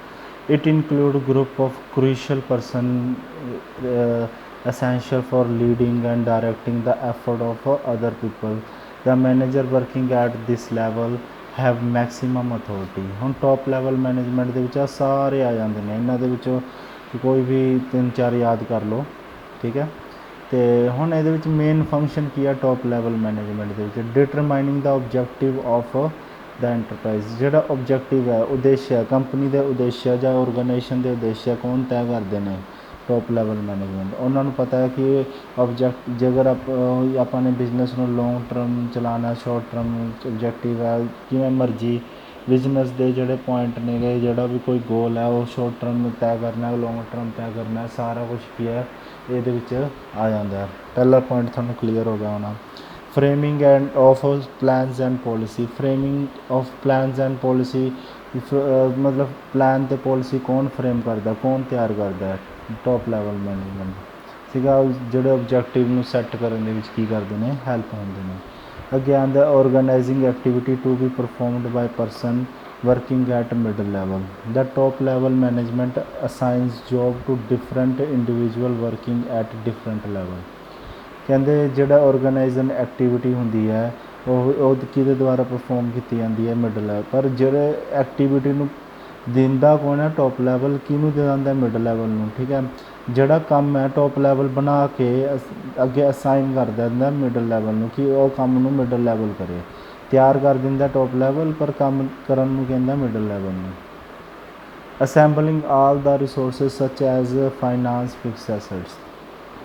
It include group of crucial person essential for leading and directing the effort of other people. The manager working at this level have maximum authority। ਹੁਣ top level management ਦੇ ਵਿੱਚ ਆ ਸਾਰੇ ਆ ਜਾਂਦੇ ਨੇ, ਇਹਨਾਂ ਦੇ ਵਿੱਚੋਂ ਕੋਈ ਵੀ 3-4 ਯਾਦ ਕਰ ਲਓ, ਠੀਕ ਹੈ। ਅਤੇ ਹੁਣ ਇਹਦੇ ਵਿੱਚ ਮੇਨ ਫੰਕਸ਼ਨ ਕੀ ਆ ਟੋਪ ਲੈਵਲ ਮੈਨੇਜਮੈਂਟ ਦੇ ਵਿੱਚ? ਡਿਟਰਮਾਈਨਿੰਗ ਦਾ ਓਬਜੈਕਟਿਵ ਆਫ ਦਾ ਐਂਟਰਪ੍ਰਾਈਜ਼। ਜਿਹੜਾ ਓਬਜੈਕਟਿਵ ਹੈ, ਉਦੇਸ਼ ਹੈ, ਕੰਪਨੀ ਦੇ ਉਦੇਸ਼ ਜਾਂ ਆਰਗੇਨਾਈਜੇਸ਼ਨ ਦੇ ਉਦੇਸ਼ ਕੌਣ ਤੈਅ ਕਰਦੇ ਨੇ? Top level management. ਉਹਨਾਂ ਨੂੰ ਪਤਾ ਹੈ ਕਿ ਜੇਕਰ ਆਪਾਂ ਨੇ ਬਿਜ਼ਨਸ ਨੂੰ ਲੌਂਗ ਟਰਮ ਚਲਾਉਣਾ, ਸ਼ਾਰਟ ਟਰਮ ਓਬਜੈਕਟਿਵ ਹੈ, ਕਿਵੇਂ ਮਰਜ਼ੀ ਬਿਜ਼ਨਸ ਦੇ ਜਿਹੜੇ ਪੁਆਇੰਟ ਨੇਗੇ, ਜਿਹੜਾ ਵੀ ਕੋਈ ਗੋਲ ਹੈ ਉਹ ਸ਼ਾਰਟ ਟਰਮ ਤੈਅ ਕਰਨਾ, ਲੌਂਗ ਟਰਮ ਤੈਅ ਕਰਨਾ, ਸਾਰਾ ਕੁਛ ਕੀ ਹੈ ਇਹਦੇ ਵਿੱਚ ਆ ਜਾਂਦਾ। ਪਹਿਲਾ ਪੁਆਇੰਟ ਤੁਹਾਨੂੰ ਕਲੀਅਰ ਹੋ ਗਿਆ ਹੋਣਾ। Framing end of plans and policy. Framing of plans and policy ਮਤਲਬ ਪਲਾਨ ਅਤੇ ਪੋਲਿਸੀ ਕੌਣ ਫਰੇਮ ਕਰਦਾ, ਕੌਣ ਤਿਆਰ ਕਰਦਾ? ਟੋਪ ਲੈਵਲ ਮੈਨੇਜਮੈਂਟ ਸੀਗਾ। ਜਿਹੜੇ ਓਬਜੈਕਟਿਵ ਨੂੰ ਸੈੱਟ ਕਰਨ ਦੇ ਵਿੱਚ ਕੀ ਕਰਦੇ ਨੇ, ਹੈਲਪ ਹੁੰਦੇ ਨੇ। ਅੱਗੇ ਆਉਂਦਾ organising activity to be performed by person working at middle level. The top level management assigns job to different individual working at different level। ਕਹਿੰਦੇ ਜਿਹੜਾ ਔਰਗੇਨਾਈਜ਼ਨ ਐਕਟੀਵਿਟੀ ਹੁੰਦੀ ਹੈ ਉਹ ਕਿਹਦੇ ਦੁਆਰਾ ਪਰਫੋਰਮ ਕੀਤੀ ਜਾਂਦੀ ਹੈ? Middle level. ਪਰ ਜਿਹੜੇ ਐਕਟੀਵਿਟੀ ਨੂੰ ਦਿੰਦਾ ਕੌਣ ਹੈ? Top level. ਕਿਹਨੂੰ ਦੇ ਦਿੰਦਾ? ਮਿਡਲ ਲੈਵਲ ਨੂੰ, ਠੀਕ ਹੈ। ਜਿਹੜਾ ਕੰਮ ਹੈ ਟੋਪ ਲੈਵਲ ਬਣਾ ਕੇ ਅੱਗੇ ਅਸਾਈਨ ਕਰ ਦਿੰਦਾ ਮਿਡਲ ਲੈਵਲ ਨੂੰ ਕਿ ਉਹ ਕੰਮ ਨੂੰ ਮਿਡਲ ਲੈਵਲ ਕਰੇ। ਤਿਆਰ ਕਰ ਦਿੰਦਾ ਟੋਪ ਲੈਵਲ, ਪਰ ਕੰਮ ਕਰਨ ਨੂੰ ਕਹਿੰਦਾ ਮਿਡਲ ਲੈਵਲ ਨੂੰ। Assembling all the resources such as finance, fix assets.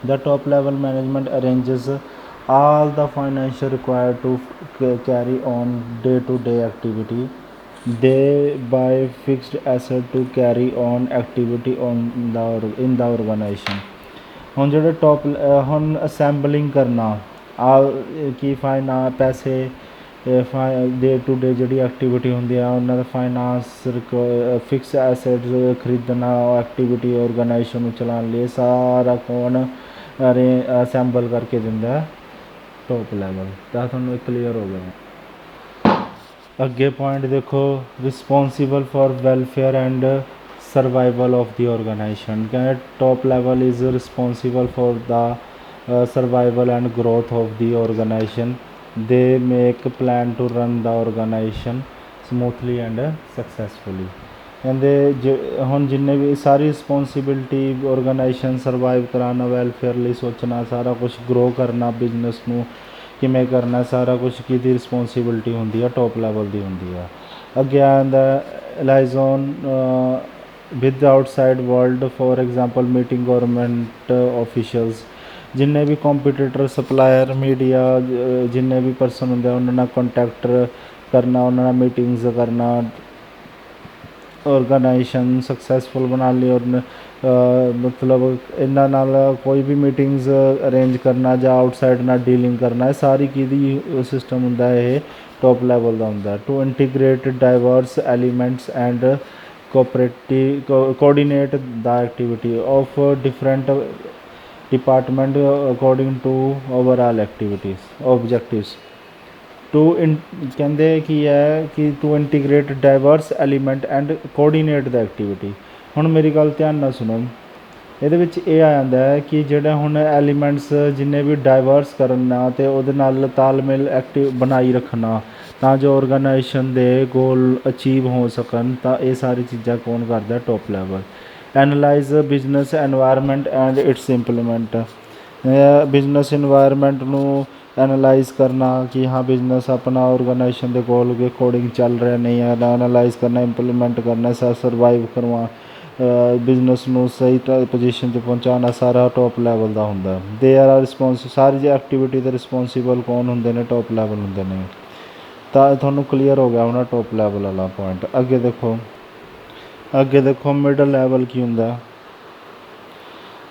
The top level management arranges all the financial required to carry on day-to-day activity. They buy fixed asset to carry on activity in the organization। ਹੁਣ ਜਿਹੜੇ top ਹੁਣ assembling ਕਰਨਾ ਕੀ ਪੈਸੇ day to day ਜਿਹੜੀ activity ਹੁੰਦੀ ਆ ਉਹਨਾਂ ਦਾ ਫਾਈਨਾਂਸ, ਫਿਕਸ ਐਸੈਟਸ ਖਰੀਦਣਾ, ਐਕਟੀਵਿਟੀ ਔਰਗੇਨਾਈਜੇਸ਼ਨ ਨੂੰ ਚਲਾਉਣ ਲਈ ਸਾਰਾ ਕੌਣ ਅਸੈਂਬਲ ਕਰਕੇ ਦਿੰਦਾ? Top level. ਤਾਂ ਤੁਹਾਨੂੰ ਕਲੀਅਰ ਹੋ ਗਿਆ। ਅੱਗੇ ਪੁਆਇੰਟ ਦੇਖੋ, responsible for welfare and survival of the organisation. ਕਹਿੰਦੇ top level is responsible for the survival and growth of the organization. They make plan to run the organization smoothly and successfully. ਕਹਿੰਦੇ ਹੁਣ ਜਿੰਨੇ ਵੀ ਸਾਰੀ responsibility organisation survive ਕਰਾਉਣਾ, welfare ਲਈ ਸੋਚਣਾ, ਸਾਰਾ ਕੁਛ grow ਕਰਨਾ, ਬਿਜ਼ਨਸ ਨੂੰ ਕਿਵੇਂ ਕਰਨਾ, ਸਾਰਾ ਕੁਛ ਕਿਹਦੀ ਰਿਸਪੋਂਸੀਬਿਲਟੀ ਹੁੰਦੀ ਆ, ਟੋਪ ਲੈਵਲ ਦੀ ਹੁੰਦੀ ਆ। ਅੱਗੇ ਆ ਜਾਂਦਾ liaison with outside world, for example meeting government officials, ਜਿੰਨੇ ਵੀ ਕੰਪੀਟੀਟਰ, ਸਪਲਾਇਰ, ਮੀਡੀਆ, ਜਿੰਨੇ ਵੀ ਪਰਸਨ ਹੁੰਦੇ ਆ ਉਹਨਾਂ ਨਾਲ ਕੰਟੈਕਟ ਕਰਨਾ, ਉਹਨਾਂ ਨਾਲ ਮੀਟਿੰਗਸ ਕਰਨਾ, ਔਰਗੇਨਾਈਜੇਸ਼ਨ ਸਕਸੈਸਫੁਲ ਬਣਾਉਣ ਲਈ। ਔਰ ਮਤਲਬ ਇਹਨਾਂ ਨਾਲ ਕੋਈ ਵੀ ਮੀਟਿੰਗਸ ਅਰੇਂਜ ਕਰਨਾ ਜਾਂ ਆਊਟਸਾਈਡ ਨਾਲ ਡੀਲਿੰਗ ਕਰਨਾ, ਇਹ ਸਾਰੀ ਕਿਹਦੀ ਸਿਸਟਮ ਹੁੰਦਾ, ਇਹ ਟੋਪ ਲੈਵਲ ਦਾ ਹੁੰਦਾ। To integrate diverse elements and coordinate the activity of different department according to overall activities objectives. ਕਹਿੰਦੇ ਕੀ ਹੈ ਕਿ to integrate diverse element and coordinate the activity. ਹੁਣ ਮੇਰੀ ਗੱਲ ਧਿਆਨ ਨਾਲ ਸੁਣੋ, ਇਹਦੇ ਵਿੱਚ ਇਹ ਆ ਜਾਂਦਾ ਹੈ ਕਿ ਜਿਹੜਾ ਹੁਣ ਐਲੀਮੈਂਟਸ ਜਿੰਨੇ ਵੀ ਡਾਈਵਰਸ ਕਰਨਾ ਅਤੇ ਉਹਦੇ ਨਾਲ ਤਾਲਮੇਲ ਬਣਾਈ ਰੱਖਣਾ ਤਾਂ ਜੋ ਔਰਗੇਨਾਈਜੇਸ਼ਨ ਦੇ ਗੋਲ ਅਚੀਵ ਹੋ ਸਕਣ, ਤਾਂ ਇਹ ਸਾਰੀ ਚੀਜ਼ਾਂ ਕੌਣ ਕਰਦਾ, top level. Analyse business environment and it's implement, business environment ਨੂੰ ਐਨਾਲਾਈਜ਼ ਕਰਨਾ ਕਿ ਹਾਂ ਬਿਜ਼ਨਸ ਆਪਣਾ ਔਰਗੇਨਾਈਜੇਸ਼ਨ ਦੇ ਗੋਲ ਦੇ ਅਕੋਰਡਿੰਗ ਚੱਲ ਰਿਹਾ ਨਹੀਂ ਹੈ, ਐਨਾਲਾਈਜ਼ ਕਰਨਾ, ਇੰਪਲੀਮੈਂਟ ਕਰਨਾ, ਸਰਵਾਈਵ ਕਰਵਾ ਬਿਜ਼ਨਸ ਨੂੰ ਸਹੀ ਪੋਜੀਸ਼ਨ 'ਤੇ ਪਹੁੰਚਾਉਣਾ, ਸਾਰਾ ਟੋਪ ਲੈਵਲ ਦਾ ਹੁੰਦਾ। ਦੇ ਆਰ ਸਾਰੀ ਜੀ ਐਕਟੀਵਿਟੀ ਦੇ ਰਿਸਪੋਂਸੀਬਲ ਕੌਣ ਹੁੰਦੇ ਨੇ, ਟੋਪ ਲੈਵਲ ਹੁੰਦੇ ਨੇ। ਤਾਂ ਤੁਹਾਨੂੰ ਕਲੀਅਰ ਹੋ ਗਿਆ ਹੋਣਾ ਟੋਪ ਲੈਵਲ ਵਾਲਾ ਪੁਆਇੰਟ। ਅੱਗੇ ਦੇਖੋ ਮਿਡਲ ਲੈਵਲ ਕੀ ਹੁੰਦਾ।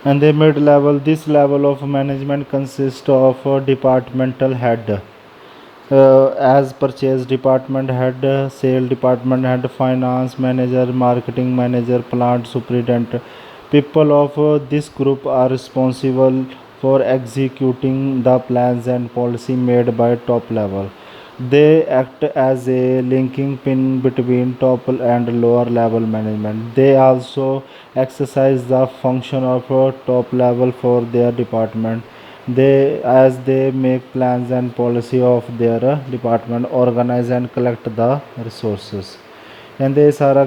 And the mid level, this level of management consists of a departmental head, as purchase department head, sale department head, finance manager, marketing manager, plant superintendent. People of this group are responsible for executing the plans and policy made by top level. They act as a linking pin between top and lower level management. They also exercise the function of top level for their department. They make plans and policy of their department, organize and collect the resources. ਕਹਿੰਦੇ ਸਾਰਾ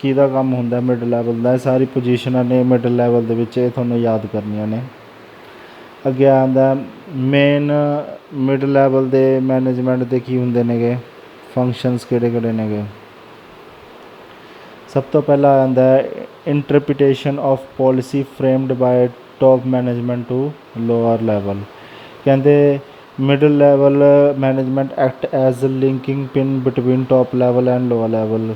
ਕਿਹਦਾ ਕੰਮ ਹੁੰਦਾ, mid level ਦਾ। ਸਾਰੀ ਪੋਜੀਸ਼ਨਾਂ ਨੇ mid level ਦੇ ਵਿੱਚ, ਇਹ ਤੁਹਾਨੂੰ ਯਾਦ ਕਰਨੀਆਂ ਨੇ। ਅੱਗੇ ਆਉਂਦਾ ਮੇਨ ਮਿਡ ਲੈਵਲ ਦੇ ਮੈਨੇਜਮੈਂਟ ਦੇ ਕੀ ਹੁੰਦੇ ਨੇਗੇ, ਫੰਕਸ਼ਨਸ ਕਿਹੜੇ ਨੇਗੇ। ਸਭ ਤੋਂ ਪਹਿਲਾਂ ਆਉਂਦਾ interpretation of policy framed by top management to lower level. ਕਹਿੰਦੇ middle level management act as linking pin between top level and lower level.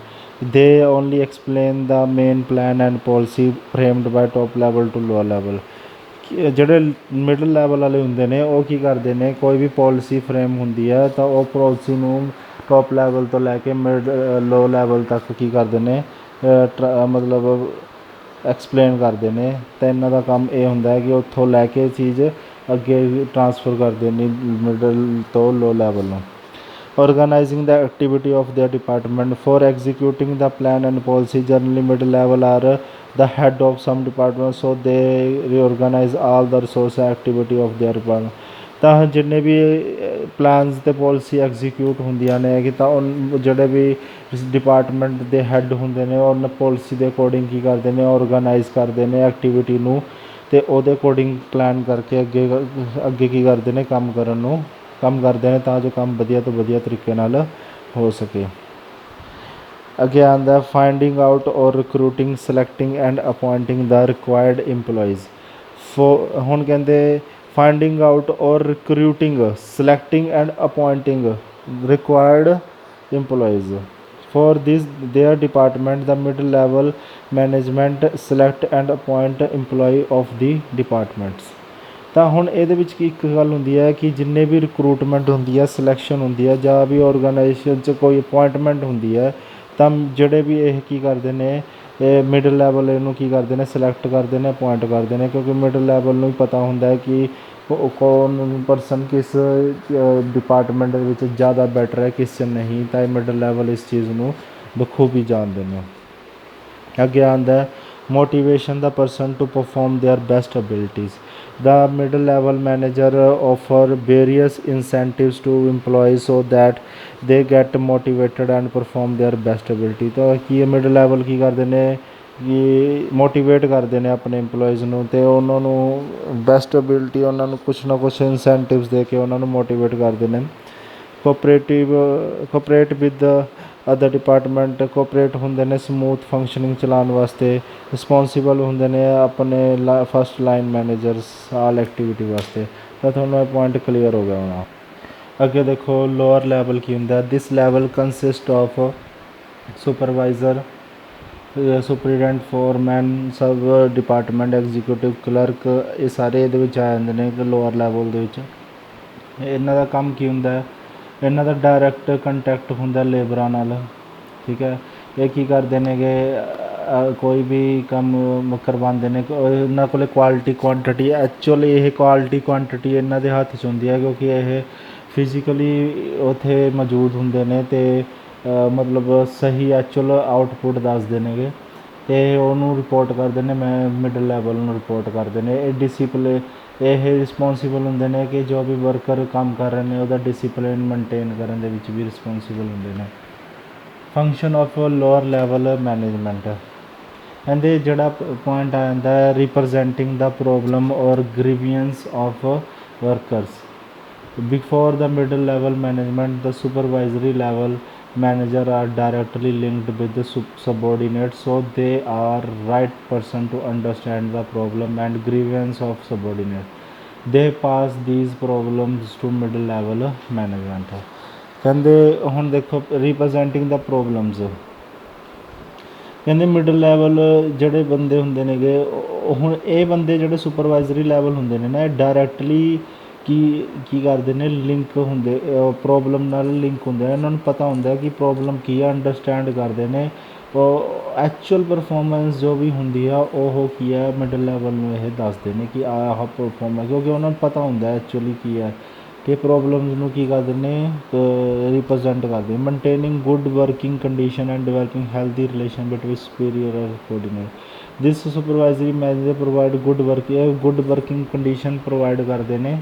They only explain the main plan and policy framed by top level to lower level. ਜਿਹੜੇ middle level ਵਾਲੇ ਹੁੰਦੇ ਨੇ ਉਹ ਕੀ ਕਰਦੇ ਨੇ, ਕੋਈ ਵੀ policy frame ਹੁੰਦੀ ਹੈ ਤਾਂ ਉਹ ਪੋਲਿਸੀ ਨੂੰ ਟੋਪ ਲੈਵਲ ਤੋਂ ਲੈ ਕੇ ਲੋ ਲੈਵਲ ਤੱਕ ਕੀ ਕਰਦੇ ਨੇ, ਮਤਲਬ ਐਕਸਪਲੇਨ ਕਰਦੇ ਨੇ। ਤਾਂ ਇਹਨਾਂ ਦਾ ਕੰਮ ਇਹ ਹੁੰਦਾ ਹੈ ਕਿ ਉੱਥੋਂ ਲੈ ਕੇ ਚੀਜ਼ ਅੱਗੇ ਟਰਾਂਸਫਰ ਕਰਦੇ ਨੇ ਮਿਡਲ ਤੋਂ ਲੋ ਲੈਵਲ ਨੂੰ। Organizing the activity of their department. For executing the plan and policy, generally middle level are the head of some department, so they reorganize all the resource activity of their department. ਤਾਂ ਜਿੰਨੇ ਵੀ plans ਅਤੇ policy execute ਹੁੰਦੀਆਂ ਨੇ ਕਿ ਤਾਂ ਜਿਹੜੇ ਵੀ department ਦੇ head ਹੁੰਦੇ ਨੇ ਉਹ ਪੋਲਿਸੀ ਦੇ ਅਕੋਰਡਿੰਗ ਕੀ ਕਰਦੇ ਨੇ, ਔਰਗਨਾਈਜ਼ ਕਰਦੇ ਨੇ ਐਕਟੀਵਿਟੀ ਨੂੰ, ਅਤੇ ਉਹਦੇ ਅਕੋਰਡਿੰਗ ਪਲਾਨ ਕਰਕੇ ਅੱਗੇ ਕੀ ਕਰਦੇ ਨੇ, ਕੰਮ ਕਰਦੇ ਨੇ ਤਾਂ ਜੋ ਕੰਮ ਵਧੀਆ ਤੋਂ ਵਧੀਆ ਤਰੀਕੇ ਨਾਲ ਹੋ ਸਕੇ। ਅੱਗੇ ਆਉਂਦਾ finding out or recruiting, selecting and appointing the required employees. ਹੁਣ ਕਹਿੰਦੇ finding out or recruiting, selecting and appointing required employees for this their department. The middle level management select and appoint employee of the departments. ਤਾਂ ਹੁਣ ਇਹਦੇ ਵਿੱਚ ਕੀ ਇੱਕ ਗੱਲ ਹੁੰਦੀ ਹੈ ਕਿ ਜਿੰਨੇ ਵੀ ਰਿਕਰੂਟਮੈਂਟ ਹੁੰਦੀ ਹੈ, ਸਿਲੈਕਸ਼ਨ ਹੁੰਦੀ ਹੈ ਜਾਂ ਵੀ ਔਰਗੇਨਾਈਜੇਸ਼ਨ 'ਚ ਕੋਈ ਅਪੁਆਇੰਟਮੈਂਟ ਹੁੰਦੀ ਹੈ ਤਾਂ ਜਿਹੜੇ ਵੀ ਇਹ ਕੀ ਕਰਦੇ ਨੇ, ਇਹ ਮਿਡਲ ਲੈਵਲ ਇਹਨੂੰ ਕੀ ਕਰਦੇ ਨੇ, ਸਿਲੈਕਟ ਕਰਦੇ ਨੇ, ਅਪੁਆਇੰਟ ਕਰਦੇ ਨੇ, ਕਿਉਂਕਿ ਮਿਡਲ ਲੈਵਲ ਨੂੰ ਹੀ ਪਤਾ ਹੁੰਦਾ ਹੈ ਕਿ ਕੌਣ ਪਰਸਨ ਕਿਸ ਡਿਪਾਰਟਮੈਂਟ ਦੇ ਵਿੱਚ ਜ਼ਿਆਦਾ ਬੈਟਰ ਹੈ, ਕਿਸ 'ਚ ਨਹੀਂ। ਤਾਂ ਇਹ ਮਿਡਲ ਲੈਵਲ ਇਸ ਚੀਜ਼ ਨੂੰ ਬਖੂਬੀ ਜਾਣਦੇ ਨੇ। ਅੱਗੇ ਆਉਂਦਾ ਮੋਟੀਵੇਸ਼ਨ ਦਾ person to perform their best abilities. The middle level manager offer various incentives to employees so that they get motivated and perform their best ability। तो ਕੀ ਮਿਡਲ ਲੈਵਲ ਕੀ ਕਰਦੇ ਨੇ ਕਿ ਮੋਟੀਵੇਟ ਕਰਦੇ ਨੇ ਆਪਣੇ EMPLOYEES ਨੂੰ ਅਤੇ ਉਹਨਾਂ ਨੂੰ ਬੈਸਟ ਅਬਿਲਿਟੀ ਉਹਨਾਂ ਨੂੰ ਕੁਛ ਨਾ ਕੁਛ ਇਨਸੈਂਟਿਵਸ ਦੇ ਕੇ ਉਹਨਾਂ ਨੂੰ ਮੋਟੀਵੇਟ ਕਰਦੇ ਨੇ। Cooperate with other department cooperate ਹੁੰਦੇ ਨੇ ਸਮੂਥ ਫੰਕਸ਼ਨਿੰਗ ਚਲਾਉਣ ਵਾਸਤੇ। ਰਿਸਪੋਂਸੀਬਲ ਹੁੰਦੇ ਨੇ ਆਪਣੇ ਫਸਟ ਲਾਈਨ ਮੈਨੇਜਰਸ ਆਲ ਐਕਟੀਵਿਟੀ ਵਾਸਤੇ। ਤਾਂ ਤੁਹਾਨੂੰ ਇਹ ਪੁਆਇੰਟ ਕਲੀਅਰ ਹੋ ਗਿਆ ਹੋਣਾ। ਅੱਗੇ ਦੇਖੋ ਲੋਅਰ ਲੈਵਲ ਕੀ ਹੁੰਦਾ। This level consist of supervisor superintendent foreman sub department executive clerk ਇਹ ਸਾਰੇ ਇਹਦੇ ਵਿੱਚ ਆ ਜਾਂਦੇ ਨੇ ਲੋਅਰ ਲੈਵਲ ਦੇ ਵਿੱਚ। ਇਹਨਾਂ ਦਾ ਕੰਮ ਕੀ ਹੁੰਦਾ, ਇਹਨਾਂ ਦਾ ਡਾਇਰੈਕਟ ਕੰਟੈਕਟ ਹੁੰਦਾ ਲੇਬਰਾਂ ਨਾਲ, ਠੀਕ ਹੈ। ਇਹ ਕੀ ਕਰਦੇ ਨੇਗੇ ਕੋਈ ਵੀ ਕੰਮ ਕਰਵਾਉਂਦੇ ਨੇ ਇਹਨਾਂ ਕੋਲ ਕੁਆਲਿਟੀ ਕੁਆਂਟਿਟੀ ਐਕਚੁਅਲੀ ਇਹ ਕੁਆਲਿਟੀ ਕੁਆਂਟਿਟੀ ਇਹਨਾਂ ਦੇ ਹੱਥ 'ਚ ਹੁੰਦੀ ਹੈ ਕਿਉਂਕਿ ਇਹ ਫਿਜ਼ੀਕਲੀ ਉੱਥੇ ਮੌਜੂਦ ਹੁੰਦੇ ਨੇ ਅਤੇ ਮਤਲਬ ਸਹੀ ਐਕਚੁਅਲ ਆਊਟਪੁੱਟ ਦੱਸਦੇ ਨੇਗੇ ਅਤੇ ਉਹਨੂੰ ਰਿਪੋਰਟ ਕਰਦੇ ਨੇ ਮੈਂ ਮਿਡਲ ਲੈਵਲ ਨੂੰ ਰਿਪੋਰਟ ਕਰਦੇ ਨੇ। ਇਹ ਰਿਸਪੋਂਸੀਬਲ ਹੁੰਦੇ ਨੇ ਕਿ ਜੋ ਵੀ ਵਰਕਰ ਕੰਮ ਕਰ ਰਹੇ ਨੇ ਉਹਦਾ ਡਿਸਿਪਲਿਨ ਮੇਨਟੇਨ ਕਰਨ ਦੇ ਵਿੱਚ ਵੀ ਰਿਸਪੋਂਸੀਬਲ ਹੁੰਦੇ ਨੇ। Function of lower level management ਕਹਿੰਦੇ ਜਿਹੜਾ ਪੁਆਇੰਟ ਆ ਜਾਂਦਾ ਰਿਪਰਜੈਂਟਿੰਗ ਦਾ ਪ੍ਰੋਬਲਮ ਔਰ grievance of workers before the middle level management the supervisory level manager are directly linked with the subordinates so they are right person to understand the problem and grievance of subordinate they pass these problems to middle level management। ਕਹਿੰਦੇ ਹੁਣ ਦੇਖੋ ਰਿਪਰਜੈਂਟਿੰਗ ਦਾ problems ਕਹਿੰਦੇ middle level ਜਿਹੜੇ ਬੰਦੇ ਹੁੰਦੇ ਨੇਗੇ ਹੁਣ ਇਹ ਬੰਦੇ ਜਿਹੜੇ ਸੁਪਰਵਾਈਜ਼ਰੀ ਲੈਵਲ ਹੁੰਦੇ ਨੇ ਨਾ ਇਹ ਡਾਇਰੈਕਟਲੀ ਕੀ ਕਰਦੇ ਨੇ ਲਿੰਕ ਹੁੰਦੇ ਪ੍ਰੋਬਲਮ ਨਾਲ ਲਿੰਕ ਹੁੰਦੇ ਨੇ। ਇਹਨਾਂ ਨੂੰ ਪਤਾ ਹੁੰਦਾ ਕਿ ਪ੍ਰੋਬਲਮ ਕੀ ਆ ਅੰਡਰਸਟੈਂਡ ਕਰਦੇ ਨੇ ਉਹ ਐਕਚੁਅਲ ਪਰਫੋਰਮੈਂਸ ਜੋ ਵੀ ਹੁੰਦੀ ਆ ਉਹ ਕੀ ਹੈ ਮਿਡਲ ਲੈਵਲ ਨੂੰ ਇਹ ਦੱਸਦੇ ਨੇ ਕਿ ਆਹ ਪਰਫੋਰਮੈਂਸ ਕਿਉਂਕਿ ਉਹਨਾਂ ਨੂੰ ਪਤਾ ਹੁੰਦਾ ਐਕਚੁਅਲੀ ਕੀ ਹੈ ਕਿ ਪ੍ਰੋਬਲਮਸ ਨੂੰ ਕੀ ਕਰਦੇ ਨੇ ਰਿਪਰਜੈਂਟ ਕਰਦੇ। Maintaining good working condition and developing healthy relation between superior ਔਰ coordinate this supervisory manager provide good working condition provide ਕਰਦੇ ਨੇ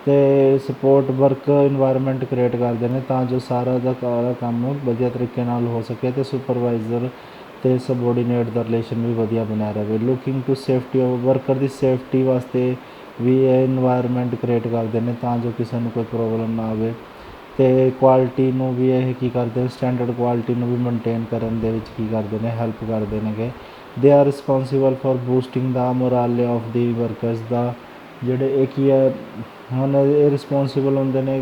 ਅਤੇ ਸਪੋਰਟ ਵਰਕ ਇਨਵਾਇਰਮੈਂਟ ਕ੍ਰੀਏਟ ਕਰਦੇ ਨੇ ਤਾਂ ਜੋ ਸਾਰਾ ਦਾ ਕੰਮ ਵਧੀਆ ਤਰੀਕੇ ਨਾਲ ਹੋ ਸਕੇ ਅਤੇ ਸੁਪਰਵਾਈਜ਼ਰ ਅਤੇ ਸਬੋਰਡੀਨੇਟ ਦਾ ਰਿਲੇਸ਼ਨ ਵੀ ਵਧੀਆ ਬਣਿਆ ਰਹੇ। Looking to safety of worker ਦੀ ਸੇਫਟੀ ਵਾਸਤੇ ਵੀ ਇਹ ਇਨਵਾਇਰਮੈਂਟ ਕ੍ਰੀਏਟ ਕਰਦੇ ਨੇ ਤਾਂ ਜੋ ਕਿਸੇ ਨੂੰ ਕੋਈ ਪ੍ਰੋਬਲਮ ਨਾ ਆਵੇ ਅਤੇ ਕੁਆਲਿਟੀ ਨੂੰ ਵੀ ਇਹ ਕੀ ਕਰਦੇ ਸਟੈਂਡਰਡ ਕੁਆਲਿਟੀ ਨੂੰ ਵੀ ਮੇਨਟੇਨ ਕਰਨ ਦੇ ਵਿੱਚ ਕੀ ਕਰਦੇ ਨੇ ਹੈਲਪ ਕਰਦੇ ਨੇਗੇ। They are responsible for boosting the morale of the workers ਦਾ ਜਿਹੜੇ ਇਹ ਕੀ ਹੈ ਹੁਣ ਇਹ ਰਿਸਪੋਂਸੀਬਲ ਹੁੰਦੇ ਨੇ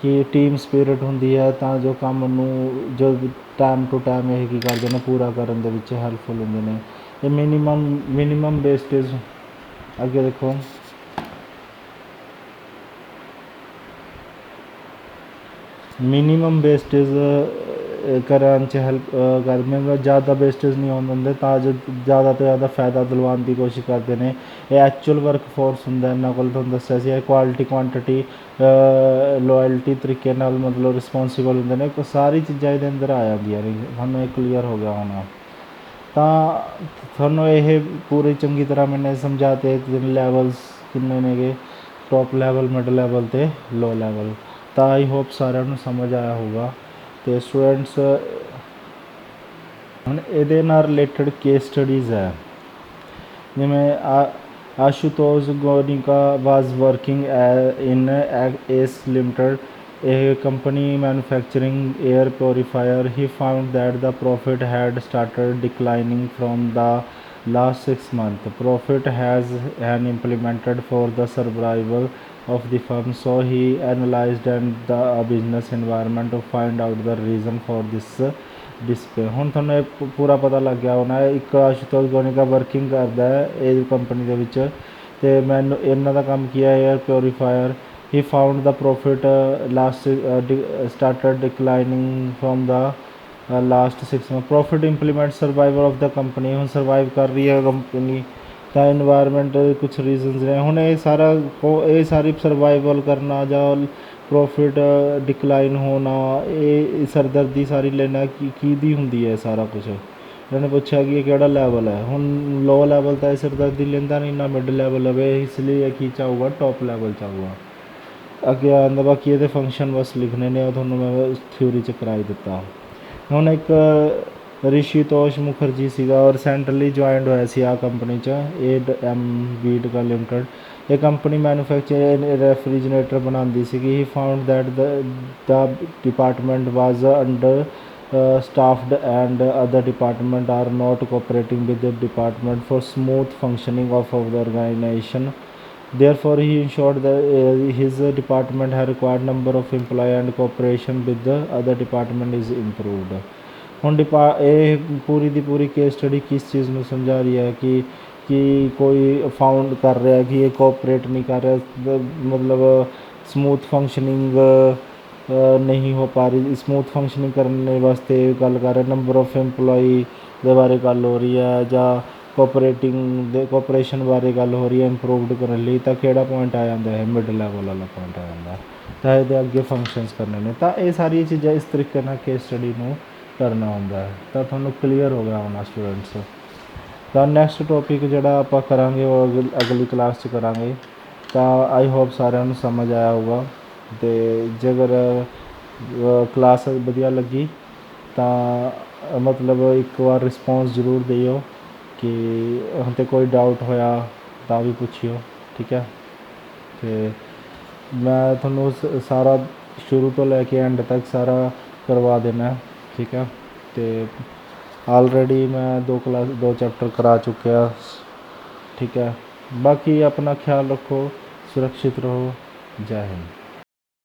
ਕਿ ਟੀਮ ਸਪਿਰਿਟ ਹੁੰਦੀ ਹੈ ਤਾਂ ਜੋ ਕੰਮ ਨੂੰ ਜੋ ਟਾਈਮ ਟੂ ਟਾਈਮ ਇਹ ਕੀ ਕਰਦੇ ਨੇ ਪੂਰਾ ਕਰਨ ਦੇ ਵਿੱਚ ਹੈਲਪਫੁਲ ਹੁੰਦੇ ਨੇ। ਇਹ ਮਿਨੀਮਮ ਵੇਸਟੇਜ ਅੱਗੇ ਦੇਖੋ ਮਿਨੀਮਮ ਵੇਸਟੇਜ ਕਰਨ 'ਚ ਹੈਲਪ ਕਰਦੇ ਜ਼ਿਆਦਾ ਵੇਸਟੇਜ ਨਹੀਂ ਹੋਣ ਦਿੰਦੇ ਤਾਂ ਜੋ ਜ਼ਿਆਦਾ ਤੋਂ ਜ਼ਿਆਦਾ ਫਾਇਦਾ ਦਿਲਵਾਉਣ ਦੀ ਕੋਸ਼ਿਸ਼ ਕਰਦੇ ਨੇ। ਇਹ ਐਕਚੁਅਲ ਵਰਕ ਫੋਰਸ ਹੁੰਦਾ ਇਹਨਾਂ ਕੋਲ ਤੁਹਾਨੂੰ ਦੱਸਿਆ ਸੀ ਇਹ ਕੁਆਲਿਟੀ ਕੁਆਂਟਿਟੀ ਲੋਇਲਟੀ ਤਰੀਕੇ ਨਾਲ ਮਤਲਬ ਰਿਸਪੋਂਸੀਬਲ ਹੁੰਦੇ ਨੇ ਸਾਰੀ ਚੀਜ਼ਾਂ ਇਹਦੇ ਅੰਦਰ ਆ ਜਾਂਦੀਆਂ ਨੇ। ਤੁਹਾਨੂੰ ਇਹ ਕਲੀਅਰ ਹੋ ਗਿਆ ਹੋਣਾ ਤਾਂ ਤੁਹਾਨੂੰ ਇਹ ਪੂਰੀ ਚੰਗੀ ਤਰ੍ਹਾਂ ਮੈਨੇ ਸਮਝਾ ਤੇ ਲੈਵਲਸ ਕਿੰਨੇ ਨੇਗੇ ਟੌਪ ਲੈਵਲ ਮਿਡਲ ਲੈਵਲ ਅਤੇ ਲੋ ਲੈਵਲ ਤਾਂ ਆਈ ਹੋਪ ਸਾਰਿਆਂ ਨੂੰ ਸਮਝ ਆਇਆ ਹੋਊਗਾ। ਅਤੇ ਸਟੂਡੈਂਟਸ ਹੁਣ ਇਹਦੇ ਨਾਲ ਰਿਲੇਟਡ ਕੇਸ ਸਟੱਡੀਜ਼ ਹੈ ਜਿਵੇਂ ਆਸ਼ੂਤੋਸ਼ ਗੋਨਿਕਾ ਵਾਜ਼ ਵਰਕਿੰਗ ਇਨ ਏਸ ਲਿਮਟਡ ਇਹ company manufacturing air purifier he found that the profit had started declining from the last 6 months. Profit has been implemented for the survival of the firm, so he analyzed and the business environment to find out the reason for this display। ਹੁਣ ਤੁਹਾਨੂੰ ਇਹ ਪੂਰਾ ਪਤਾ ਲੱਗ ਗਿਆ ਹੋਣਾ ਇੱਕ Ashutosh ਗੋਨਿਕਾ working ਕਰਦਾ ਹੈ ਇਹ ਕੰਪਨੀ ਦੇ ਵਿੱਚ ਅਤੇ ਇਹਨਾਂ ਦਾ ਕੰਮ ਕੀ ਹੈ air purifier he found the profit last started declining from the last 6 month profit implement survival of the company ਹੁਣ ਸਰਵਾਈਵ ਕਰ ਰਹੀ ਹੈ ਕੰਪਨੀ ਤਾਂ ਇਨਵਾਇਰਮੈਂਟ ਕੁਛ ਰੀਜ਼ਨਸ ਨੇ ਹੁਣ ਇਹ ਸਾਰੀ ਸਰਵਾਈਵਲ ਕਰਨਾ ਜਾਂ ਪ੍ਰੋਫਿਟ ਡਿਕਲਾਈਨ ਹੋਣਾ ਇਹ ਸਰਦਰਦੀ ਸਾਰੀ ਲੈਣਾ ਕਿਹਦੀ ਹੁੰਦੀ ਹੈ ਸਾਰਾ ਕੁਛ इन्होंने पूछा कि ये केड़ा लैवल है। हुण लो लैवल तो सिरदर्दी लेंदा नहीं, ना मिड लैवल लवे, इसलिए की चाहूगा टॉप लैवल चाहूगा। अगे आंदा बाकी ये फंक्शन बस लिखने ने, थोड़ा मैं थ्योरी च कराई दिता। ਹੁਣ ਇੱਕ ਰਿਸ਼ੀਤੋਸ਼ ਮੁਖਰਜੀ ਸੀਗਾ ਔਰ ਸੈਂਟਰਲੀ ਜੁਆਇੰਡ ਹੋਇਆ ਸੀ ਆ ਕੰਪਨੀ 'ਚ AM ਵੀਡਕਾ ਲਿਮਟਿਡ। ਇਹ ਕੰਪਨੀ ਮੈਨੂਫੈਕਚਰ ਰੈਫਰੀਜਰੇਟਰ ਬਣਾਉਂਦੀ ਸੀਗੀ। He found that the department was under staffed and other department are not cooperating with the department for smooth functioning of the organization. Therefore, he ensured that his department had required number of employee and cooperation with the other department is improved. ਹੁਣ ਇਹ ਪੂਰੀ ਦੀ ਪੂਰੀ case study ਕਿਸ ਚੀਜ਼ ਨੂੰ ਸਮਝਾ ਰਹੀ ਹੈ ਕਿ ਕੋਈ ਫਾਊਂਡ ਕਰ ਰਿਹਾ ਕਿ ਇਹ ਕੋਆਪਰੇਟ ਨਹੀਂ ਕਰ ਰਿਹਾ, ਮਤਲਬ ਸਮੂਥ ਫੰਕਸ਼ਨਿੰਗ नहीं हो पा रही। स्मूथ फंक्शनिंग करने वास्ते गल कर रहे, नंबर ऑफ एम्पलॉई दे बारे गल हो रही है ਜਾਂ ਕੋਆਪਰੇਸ਼ਨ ਬਾਰੇ ਗੱਲ ਹੋ ਰਹੀ ਹੈ ਇੰਪਰੂਵਡ ਕਰਨ ਲਈ, ਤਾਂ ਕਿਹੜਾ ਪੁਆਇੰਟ ਆ ਜਾਂਦਾ ਹੈ, ਮਿਡ ਲੈਵਲ ਵਾਲਾ ਪੁਆਇੰਟ ਆ ਜਾਂਦਾ। ਤਾਂ ਇਹਦੇ ਅੱਗੇ ਫੰਕਸ਼ਨਸ ਕਰਨੇ ਨੇ। ਤਾਂ ਇਹ ਸਾਰੀਆਂ ਚੀਜ਼ਾਂ ਇਸ ਤਰੀਕੇ ਨਾਲ ਕੇਸ ਸਟੱਡੀ ਨੂੰ ਕਰਨਾ ਹੁੰਦਾ ਹੈ। ਤਾਂ ਤੁਹਾਨੂੰ ਕਲੀਅਰ ਹੋ ਗਿਆ ਹੋਣਾ ਸਟੂਡੈਂਟਸ। ਤਾਂ ਨੈਕਸਟ ਟੋਪਿਕ ਜਿਹੜਾ ਆਪਾਂ ਕਰਾਂਗੇ ਉਹ ਅਗਲੀ ਕਲਾਸ 'ਚ ਕਰਾਂਗੇ। ਤਾਂ ਆਈ ਹੋਪ ਸਾਰਿਆਂ ਨੂੰ ਸਮਝ ਆਇਆ ਹੋਊਗਾ। ਅਤੇ ਜੇਕਰ ਕਲਾਸ ਵਧੀਆ ਲੱਗੀ ਤਾਂ ਮਤਲਬ ਇੱਕ ਵਾਰ ਰਿਸਪੌਂਸ ਜ਼ਰੂਰ ਦਿਓ ਕਿ ਹੁਣ 'ਤੇ ਕੋਈ ਡਾਊਟ ਹੋਇਆ ਤਾਂ ਵੀ ਪੁੱਛਿਓ, ਠੀਕ ਹੈ। ਅਤੇ ਮੈਂ ਤੁਹਾਨੂੰ ਸਾਰਾ ਸ਼ੁਰੂ ਤੋਂ ਲੈ ਕੇ ਐਂਡ ਤੱਕ ਸਾਰਾ ਕਰਵਾ ਦੇਣਾ, ਠੀਕ ਹੈ। ਅਤੇ ਆਲਰੇਡੀ ਮੈਂ 2 ਚੈਪਟਰ ਕਰਾ ਚੁੱਕਿਆ, ਠੀਕ ਹੈ। ਬਾਕੀ ਆਪਣਾ ਖਿਆਲ ਰੱਖੋ, ਸੁਰੱਖਿਅਤ ਰਹੋ। ਜੈ ਹਿੰਦ।